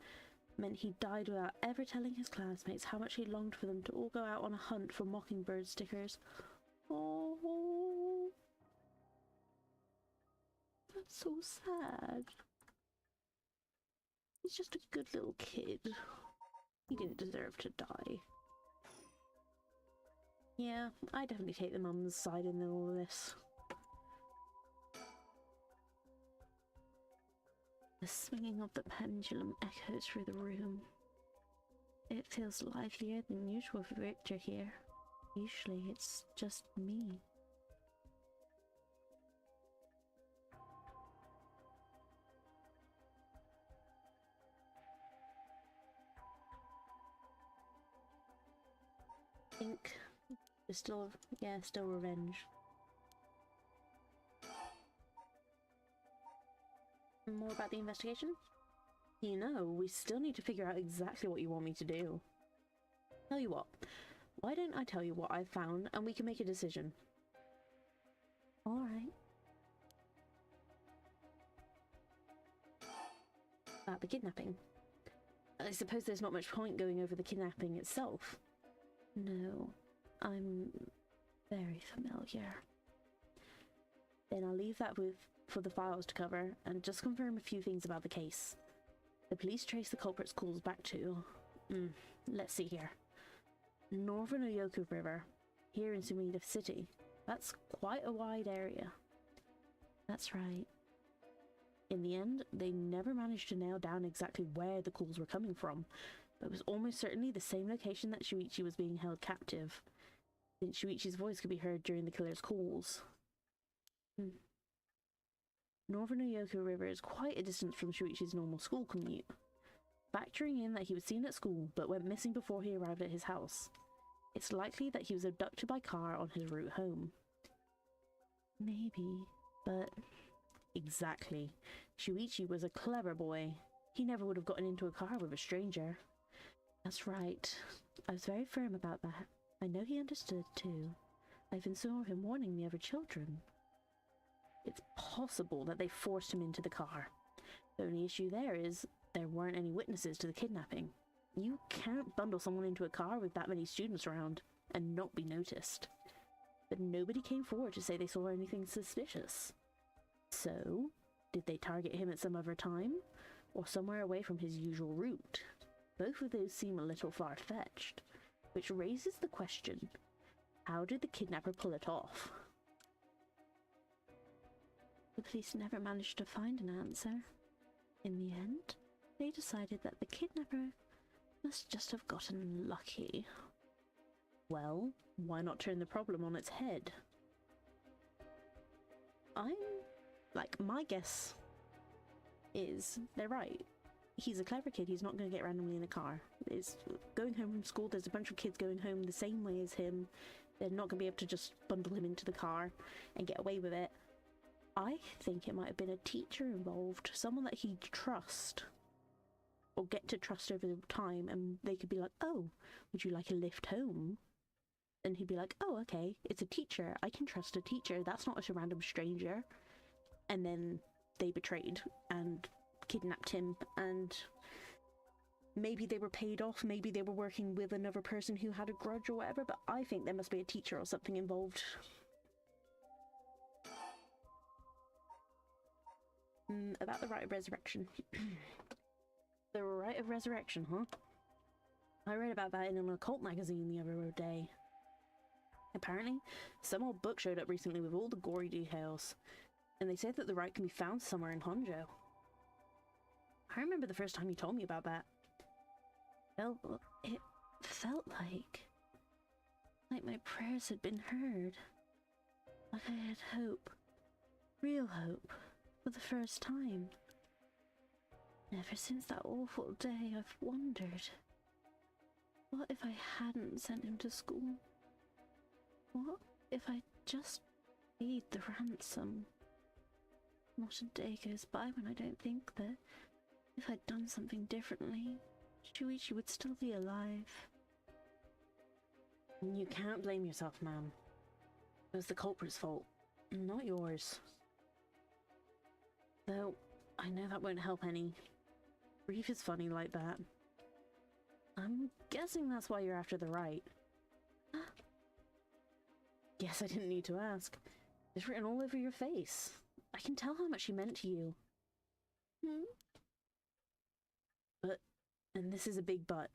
meant he died without ever telling his classmates how much he longed for them to all go out on a hunt for mockingbird stickers. Oh, that's so sad. He's just a good little kid. He didn't deserve to die. Yeah, I definitely take the mum's side in all of this. The swinging of the pendulum echoes through the room. It feels livelier than usual for Victor here. Usually it's just me. I think there's still revenge. More about the investigation? You know, we still need to figure out exactly what you want me to do. Tell you what, why don't I tell you what I've found and we can make a decision? Alright. About the kidnapping. I suppose there's not much point going over the kidnapping itself. No, I'm very familiar. Then I'll leave that for the files to cover and just confirm a few things about the case. The police trace the culprit's calls back to... let's see here. Northern Oyoku River, here in Sumida City. That's quite a wide area. That's right. In the end, they never managed to nail down exactly where the calls were coming from, but it was almost certainly the same location that Shuichi was being held captive, since Shuichi's voice could be heard during the killer's calls. Northern Oyoku River is quite a distance from Shuichi's normal school commute. Factoring in that he was seen at school but went missing before he arrived at his house, it's likely that he was abducted by car on his route home. Maybe, but... Exactly. Shuichi was a clever boy. He never would have gotten into a car with a stranger. That's right. I was very firm about that. I know he understood too. I even saw him warning the other children. It's possible that they forced him into the car. The only issue there is there weren't any witnesses to the kidnapping. You can't bundle someone into a car with that many students around and not be noticed. But nobody came forward to say they saw anything suspicious. So, did they target him at some other time? Or somewhere away from his usual route? Both of those seem a little far-fetched, which raises the question, how did the kidnapper pull it off? The police never managed to find an answer. In the end, they decided that the kidnapper must just have gotten lucky. Well, why not turn the problem on its head? My guess is they're right. He's a clever kid, he's not going to get randomly in a car. It's going home from school, there's a bunch of kids going home the same way as him. They're not going to be able to just bundle him into the car and get away with it. I think it might have been a teacher involved, someone that he'd trust, or get to trust over time, and they could be like, oh, would you like a lift home? And he'd be like, oh, okay, it's a teacher, I can trust a teacher, that's not a random stranger. And then they betrayed and kidnapped him, and maybe they were paid off, maybe they were working with another person who had a grudge or whatever, but I think there must be a teacher or something involved. About the right of resurrection. The right of resurrection, huh? I read about that in an occult magazine the other day. Apparently, some old book showed up recently with all the gory details, and they said that the rite can be found somewhere in Honjo. I remember the first time you told me about that. Well, it felt like my prayers had been heard. Like I had hope. Real hope. For the first time. Ever since that awful day, I've wondered. What if I hadn't sent him to school? What if I just paid the ransom? Not a day goes by when I don't think that if I'd done something differently, Shuichi would still be alive. You can't blame yourself, ma'am. It was the culprit's fault, not yours. Though, I know that won't help any. Grief is funny like that. I'm guessing that's why you're after the right. Guess I didn't need to ask. It's written all over your face. I can tell how much she meant to you. But, and this is a big but,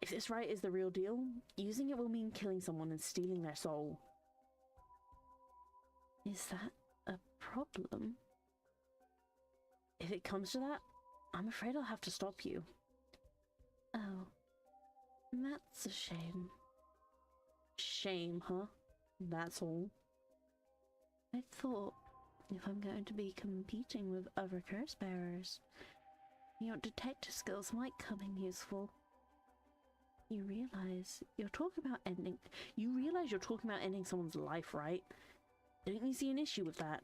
if this right is the real deal, using it will mean killing someone and stealing their soul. Is that a problem? If it comes to that, I'm afraid I'll have to stop you. Oh, that's a shame. Shame, huh? That's all. I thought, if I'm going to be competing with other curse bearers, your detective skills might come in useful. You realize you're talking about ending someone's life, right? Don't you see an issue with that?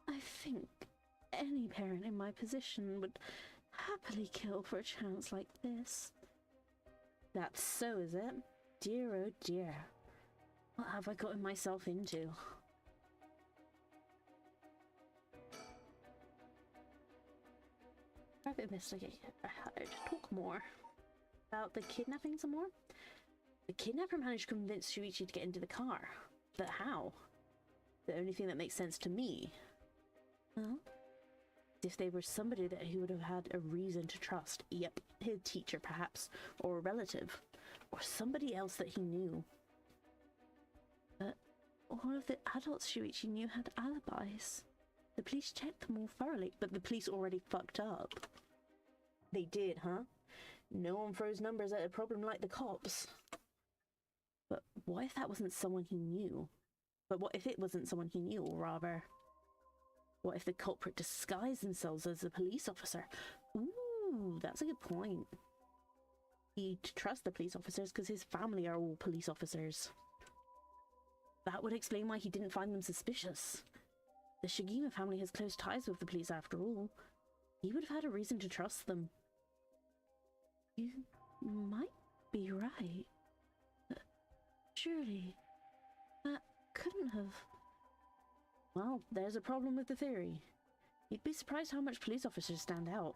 I think any parent in my position would happily kill for a chance like this. That's so, is it? Dear oh dear. What have I gotten myself into? Private investigator hired. Talk more. About the kidnapping some more? The kidnapper managed to convince Shuichi to get into the car. But how? The only thing that makes sense to me. Huh? If they were somebody that he would have had a reason to trust. Yep, his teacher perhaps, or a relative, or somebody else that he knew. But all of the adults Shuichi knew had alibis. The police checked them all thoroughly, but the police already fucked up. They did, huh? No one throws numbers at a problem like the cops. But what if that wasn't someone he knew? But what if it wasn't someone he knew, or rather? What if the culprit disguised themselves as a police officer? Ooh, that's a good point. He'd trust the police officers because his family are all police officers. That would explain why he didn't find them suspicious. The Shigima family has close ties with the police after all. He would have had a reason to trust them. You might be right. But surely, that couldn't have... Well, there's a problem with the theory. You'd be surprised how much police officers stand out.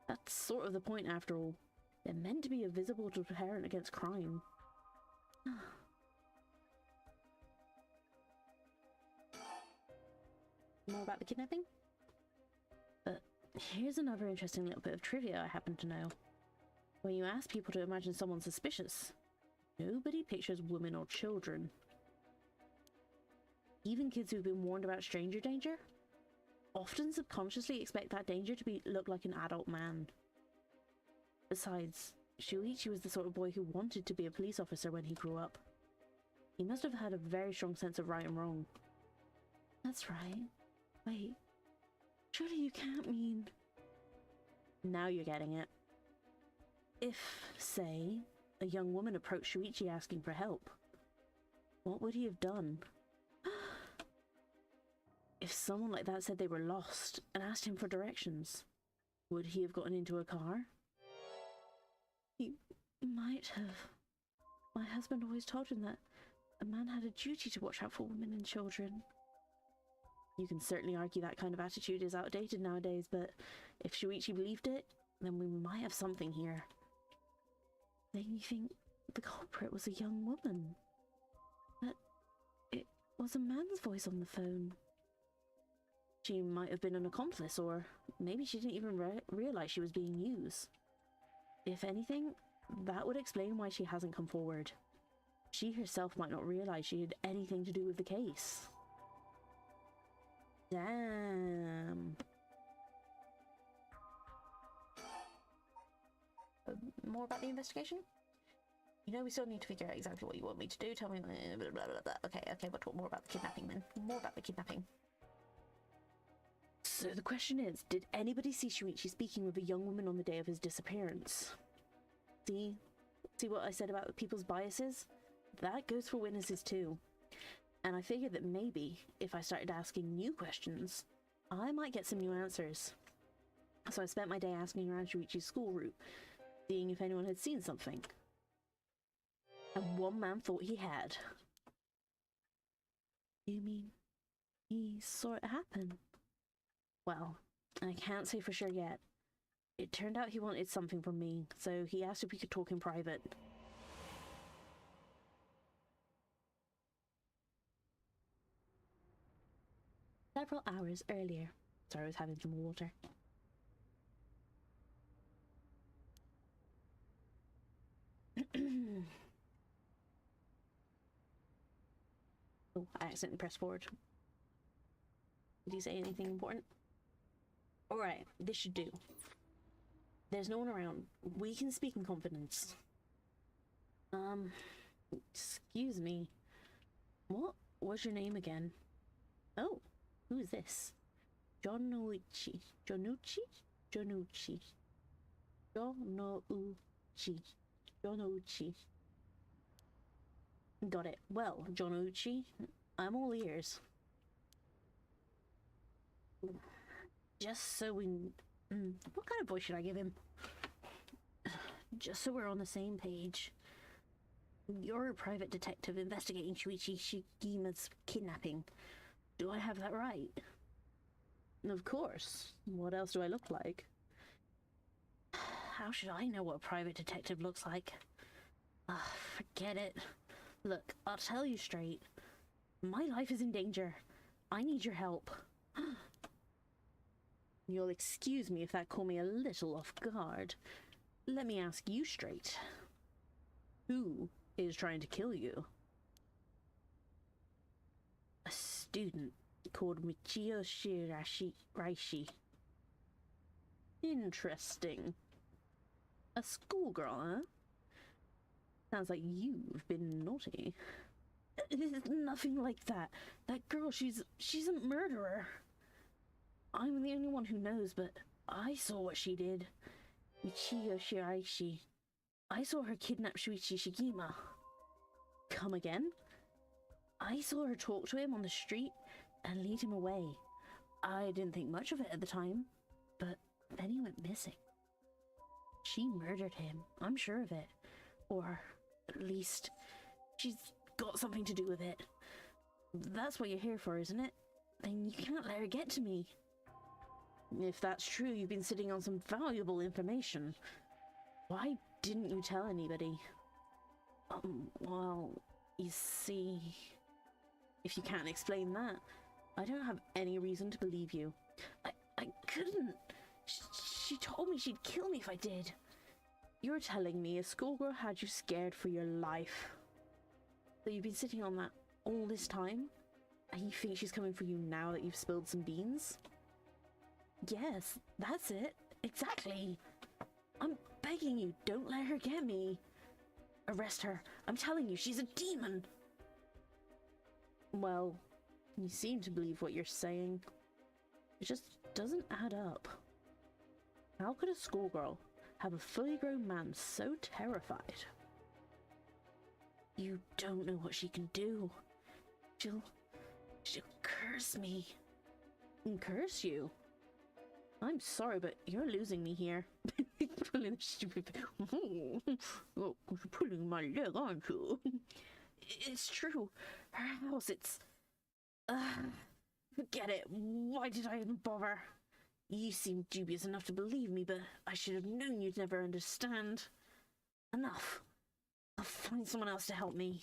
That's sort of the point after all. They're meant to be a visible deterrent against crime. More about the kidnapping? But here's another interesting little bit of trivia I happen to know. When you ask people to imagine someone suspicious, nobody pictures women or children. Even kids who've been warned about stranger danger often subconsciously expect that danger to look like an adult man. Besides, Shuichi was the sort of boy who wanted to be a police officer when he grew up. He must have had a very strong sense of right and wrong. That's right. Wait, surely you can't mean... Now you're getting it. If, say, a young woman approached Shuichi asking for help, what would he have done? If someone like that said they were lost and asked him for directions, would he have gotten into a car? He might have. My husband always told him that a man had a duty to watch out for women and children. You can certainly argue that kind of attitude is outdated nowadays, but if Shuichi believed it, then we might have something here. Then you think the culprit was a young woman. But it was a man's voice on the phone. She might have been an accomplice, or maybe she didn't even realize she was being used. If anything, that would explain why she hasn't come forward. She herself might not realize she had anything to do with the case. Damn. More about the investigation? You know, we still need to figure out exactly what you want me to do. Tell me blah, blah, blah, blah. Okay, but talk more about the kidnapping then. More about the kidnapping. So the question is, did anybody see Shuichi speaking with a young woman on the day of his disappearance? See what I said about people's biases? That goes for witnesses too. And I figured that maybe, if I started asking new questions, I might get some new answers. So I spent my day asking around Shuichi's school route, seeing if anyone had seen something. And one man thought he had. You mean he saw it happen? Well, I can't say for sure yet. It turned out he wanted something from me, so he asked if we could talk in private. Several hours earlier. Sorry, I was having some water. Oh, I accidentally pressed forward. Did he say anything important? Alright, this should do. There's no one around. We can speak in confidence. Excuse me. What was your name again? Oh, who is this? Jonuchi. Jonuchi? Jonuchi. Jonuchi. Jonuchi. Got it. Well, Jonuchi, I'm all ears. Just so we... what kind of voice should I give him? Just so we're on the same page. You're a private detective investigating Shuichi Shigima's kidnapping. Do I have that right? Of course. What else do I look like? How should I know what a private detective looks like? Forget it. Look, I'll tell you straight. My life is in danger. I need your help. You'll excuse me if that caught me a little off guard. Let me ask you straight. Who is trying to kill you? A student called Michio Raishi. Interesting. A schoolgirl, huh? Sounds like you've been naughty. There's nothing like that. That girl, she's a murderer. I'm the only one who knows, but I saw what she did. Michio Shiraishi. I saw her kidnap Shuichi Shigima. Come again? I saw her talk to him on the street and lead him away. I didn't think much of it at the time, but then he went missing. She murdered him, I'm sure of it. Or, at least, she's got something to do with it. That's what you're here for, isn't it? Then you can't let her get to me. If that's true, you've been sitting on some valuable information. Why didn't you tell anybody? Well, you see... If you can't explain that, I don't have any reason to believe you. I couldn't. She told me she'd kill me if I did. You're telling me a schoolgirl had you scared for your life. So you've been sitting on that all this time? And you think she's coming for you now that you've spilled some beans? Yes, that's it. Exactly. I'm begging you, don't let her get me. Arrest her. I'm telling you, she's a demon. Well, you seem to believe what you're saying. It just doesn't add up. How could a schoolgirl have a fully grown man so terrified? You don't know what she can do. She'll curse me. And curse you? I'm sorry, but you're losing me here. Pulling the stupid... Oh, pulling my leg, aren't you? It's true. Her house, it's... Forget it. Why did I even bother? You seem dubious enough to believe me, but I should have known you'd never understand. Enough. I'll find someone else to help me.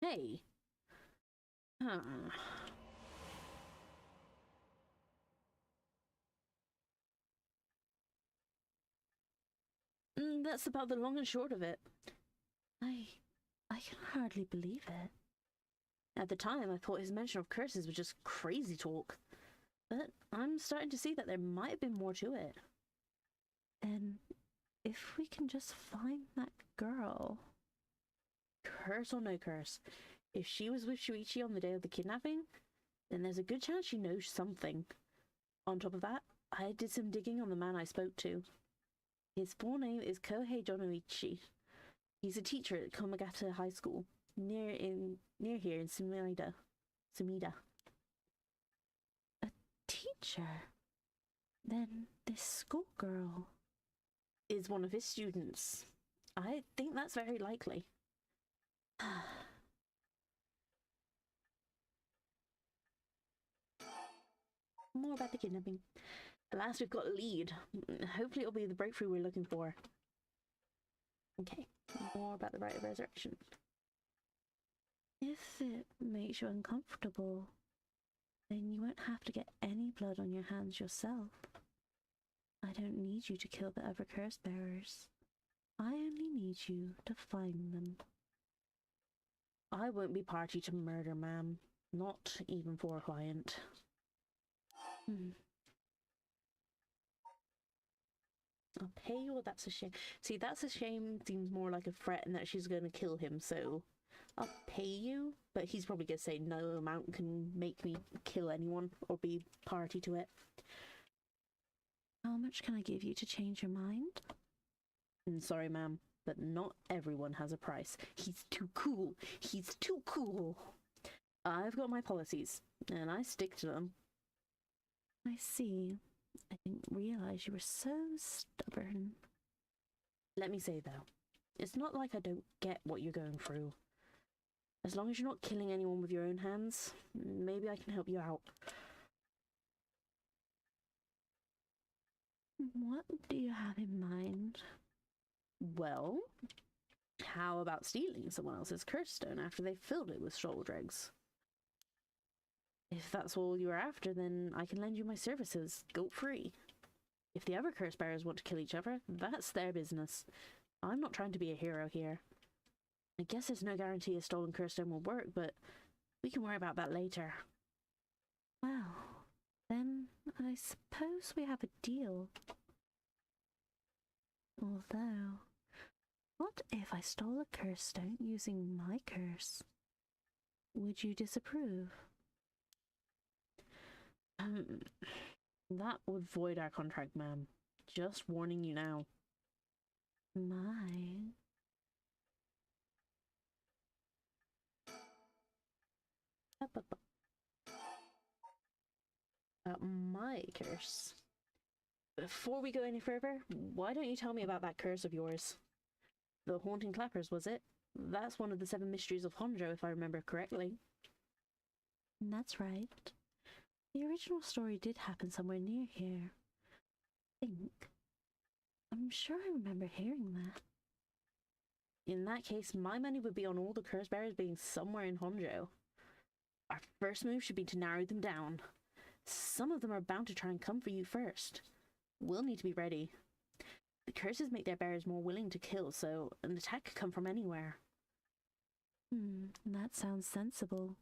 Hey. That's about the long and short of it. I can hardly believe it. At the time, I thought his mention of curses was just crazy talk. But I'm starting to see that there might have been more to it. And if we can just find that girl... Curse or no curse, if she was with Shuichi on the day of the kidnapping, then there's a good chance she knows something. On top of that, I did some digging on the man I spoke to. His full name is Kohei Donoichi. He's a teacher at Komagata High School, near here in Sumida. A teacher? Then this schoolgirl is one of his students. I think that's very likely. More about the kidnapping. At last we've got a lead. Hopefully it'll be the breakthrough we're looking for. Okay, more about the rite of resurrection. If it makes you uncomfortable, then you won't have to get any blood on your hands yourself. I don't need you to kill the other curse bearers. I only need you to find them. I won't be party to murder, ma'am. Not even for a client. I'll pay you, or that's a shame. See, that's a shame seems more like a threat and that she's going to kill him, so I'll pay you, but he's probably going to say no amount can make me kill anyone or be party to it. How much can I give you to change your mind? Sorry, ma'am, but not everyone has a price. He's too cool. He's too cool. I've got my policies, and I stick to them. I see. I didn't realize you were so stubborn. Let me say, though, it's not like I don't get what you're going through. As long as you're not killing anyone with your own hands, maybe I can help you out. What do you have in mind? Well, how about stealing someone else's curse stone after they've filled it with soul dregs? If that's all you're after, then I can lend you my services, guilt-free. If the other curse bearers want to kill each other, that's their business. I'm not trying to be a hero here. I guess there's no guarantee a stolen curse stone will work, but we can worry about that later. Well, then I suppose we have a deal. Although, what if I stole a curse stone using my curse? Would you disapprove? That would void our contract, ma'am. Just warning you now. My... About my curse. Before we go any further, why don't you tell me about that curse of yours? The haunting clappers, was it? That's one of the 7 mysteries of Honjo, if I remember correctly. That's right. The original story did happen somewhere near here. I'm sure I remember hearing that. In that case, my money would be on all the curse bearers being somewhere in Honjo. Our first move should be to narrow them down. Some of them are bound to try and come for you first. We'll need to be ready. The curses make their bearers more willing to kill, so an attack could come from anywhere. That sounds sensible.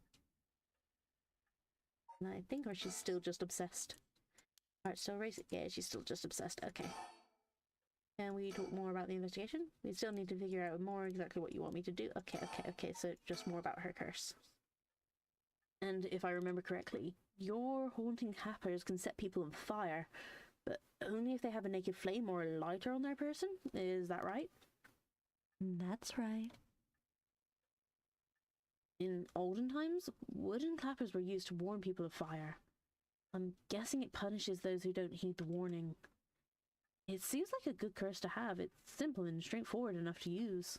I think, or she's still just obsessed. Alright, still racing? Yeah, she's still just obsessed. Okay. Can we talk more about the investigation? We still need to figure out more exactly what you want me to do. Okay, so just more about her curse. And if I remember correctly, your haunting clappers can set people on fire, but only if they have a naked flame or a lighter on their person? Is that right? That's right. In olden times, wooden clappers were used to warn people of fire. I'm guessing it punishes those who don't heed the warning. It seems like a good curse to have. It's simple and straightforward enough to use.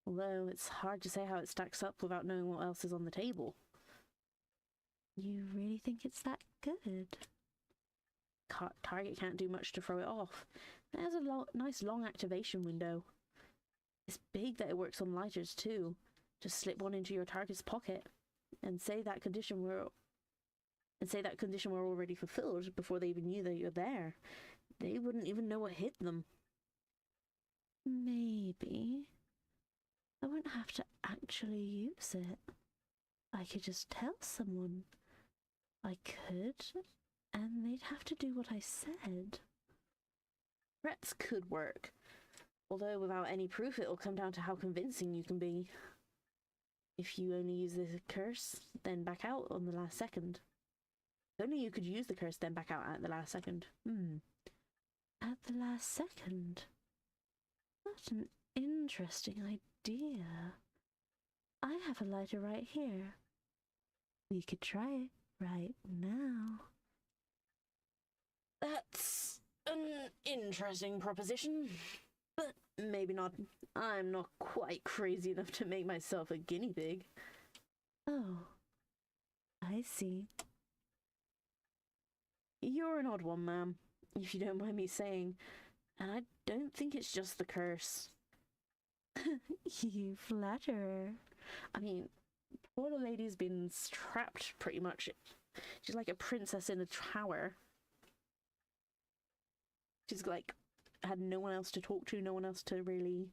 Although it's hard to say how it stacks up without knowing what else is on the table. You really think it's that good? Target can't do much to throw it off. It has a nice long activation window. It's big that it works on lighters too. Just slip one into your target's pocket and say that condition were already fulfilled before they even knew that you're there. They wouldn't even know what hit them. Maybe. I wouldn't have to actually use it. I could just tell someone. I could, and they'd have to do what I said. Threats could work. Although without any proof, it'll come down to how convincing you can be. If you only use the curse, then back out on the last second. If only you could use the curse, then back out at the last second. At the last second? What an interesting idea. I have a lighter right here. We could try it right now. That's an interesting proposition. But maybe not. I'm not quite crazy enough to make myself a guinea pig. Oh, I see. You're an odd one, ma'am, if you don't mind me saying. And I don't think it's just the curse. You flatter her. I mean, poor lady's been trapped pretty much. She's like a princess in a tower. She's like had no one else to talk to, no one else to really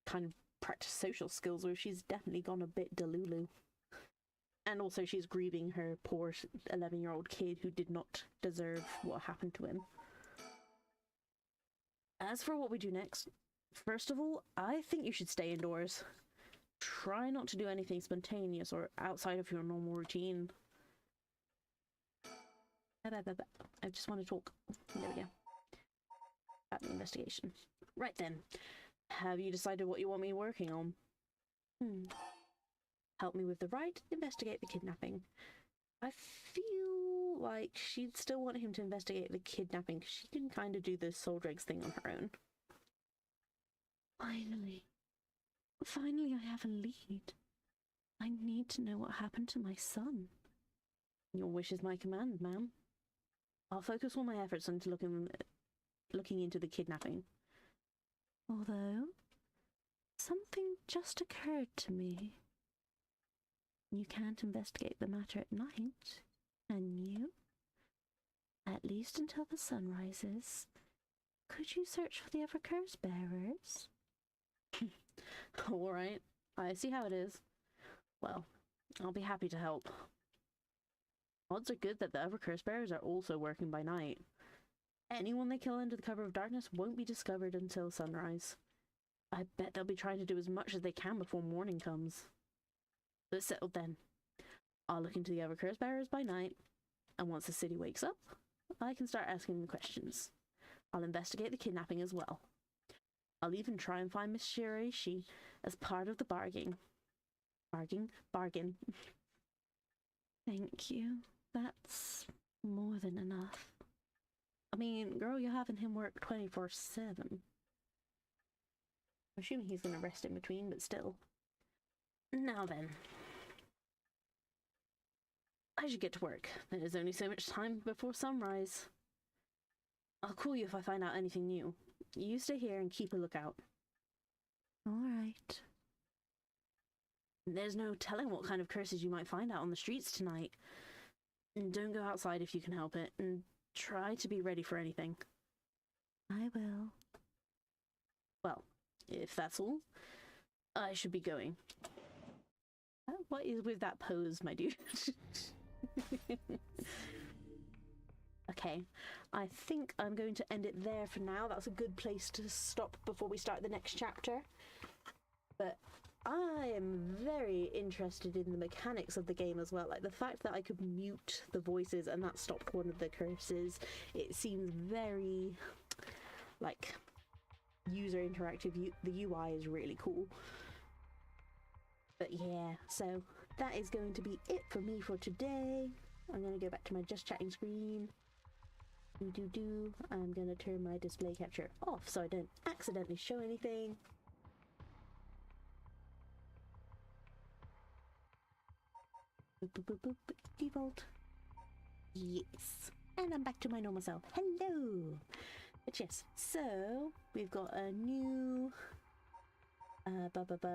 kind of practice social skills with. She's definitely gone a bit delulu. And also she's grieving her poor 11-year-old kid who did not deserve what happened to him. As for what we do next, first of all, I think you should stay indoors. Try not to do anything spontaneous or outside of your normal routine. I just want to talk. There we go. About the investigation. Right then. Have you decided what you want me working on? Help me with the right, investigate the kidnapping. I feel like she'd still want him to investigate the kidnapping because she can kind of do the soul dregs thing on her own. Finally. Finally I have a lead. I need to know what happened to my son. Your wish is my command, ma'am. I'll focus all my efforts into looking into the kidnapping. Although, something just occurred to me. You can't investigate the matter at night, can you? At least until the sun rises. Could you search for the other curse bearers? Alright, I see how it is. Well, I'll be happy to help. Odds are good that the other curse bearers are also working by night. Anyone they kill under the cover of darkness won't be discovered until sunrise. I bet they'll be trying to do as much as they can before morning comes. So it's settled then. I'll look into the other curse bearers by night, and once the city wakes up, I can start asking them questions. I'll investigate the kidnapping as well. I'll even try and find Miss Shiraishi as part of the bargain. Bargain. Thank you. That's more than enough. I mean, girl, you're having him work 24/7. I'm assuming he's gonna rest in between, but still. Now then. I should get to work. There's only so much time before sunrise. I'll call you if I find out anything new. You stay here and keep a lookout. Alright. There's no telling what kind of curses you might find out on the streets tonight. And don't go outside if you can help it, and try to be ready for anything. I will. Well, if that's all, I should be going. What is with that pose, my dude? Okay, I think I'm going to end it there for now. That's a good place to stop before we start the next chapter. But I am very interested in the mechanics of the game as well. Like the fact that I could mute the voices and that stopped one of the curses. It seems very, like, user interactive. The UI is really cool. But yeah, so that is going to be it for me for today. I'm going to go back to my just chatting screen. I'm going to turn my display capture off so I don't accidentally show anything. Boop, boop, boop, boop. Default. Yes. And I'm back to my normal self. Hello! But yes, so we've got a new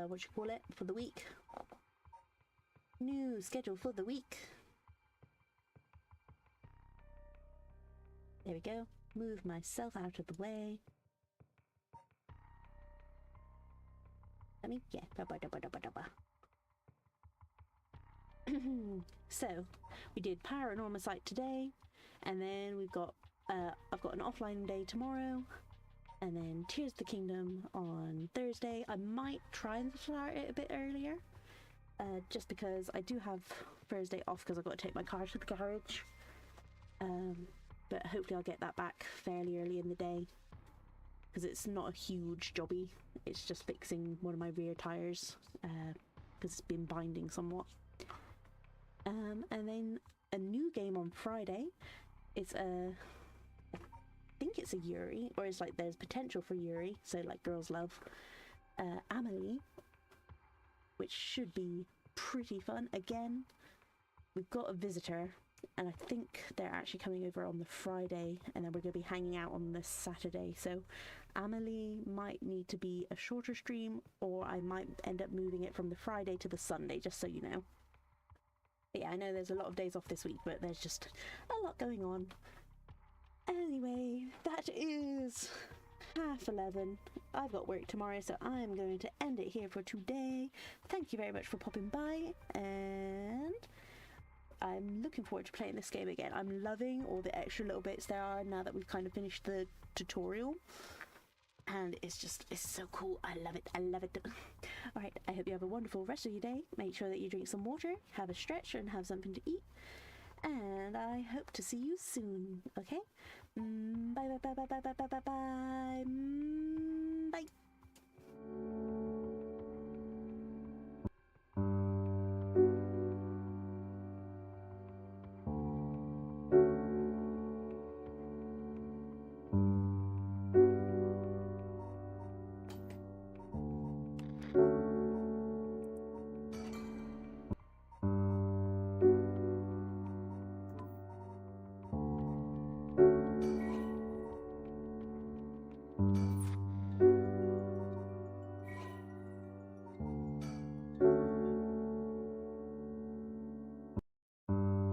what you call it for the week. New schedule for the week. There we go. Move myself out of the way. Let me get. So, we did Paranormasight today, and then we've got. I've got an offline day tomorrow, and then Tears of the Kingdom on Thursday. I might try and start it a bit earlier, just because I do have Thursday off because I've got to take my car to the garage. But hopefully I'll get that back fairly early in the day, because it's not a huge jobby. It's just fixing one of my rear tyres, because it's been binding somewhat. And then a new game on Friday. It's I think it's a Yuri, or it's like there's potential for Yuri, so like girls love. Amelie, which should be pretty fun. Again, we've got a visitor, and I think they're actually coming over on the Friday, and then we're going to be hanging out on the Saturday. So Amelie might need to be a shorter stream, or I might end up moving it from the Friday to the Sunday, just so you know. But yeah, I know there's a lot of days off this week, but there's just a lot going on. Anyway, that is 11:30. I've got work tomorrow, so I'm going to end it here for today. Thank you very much for popping by, and I'm looking forward to playing this game again. I'm loving all the extra little bits there are now that we've kind of finished the tutorial. And it's so cool. I love it. I love it. Alright, I hope you have a wonderful rest of your day. Make sure that you drink some water, have a stretch, and have something to eat. And I hope to see you soon, okay? Bye bye bye bye bye bye bye bye bye. Bye.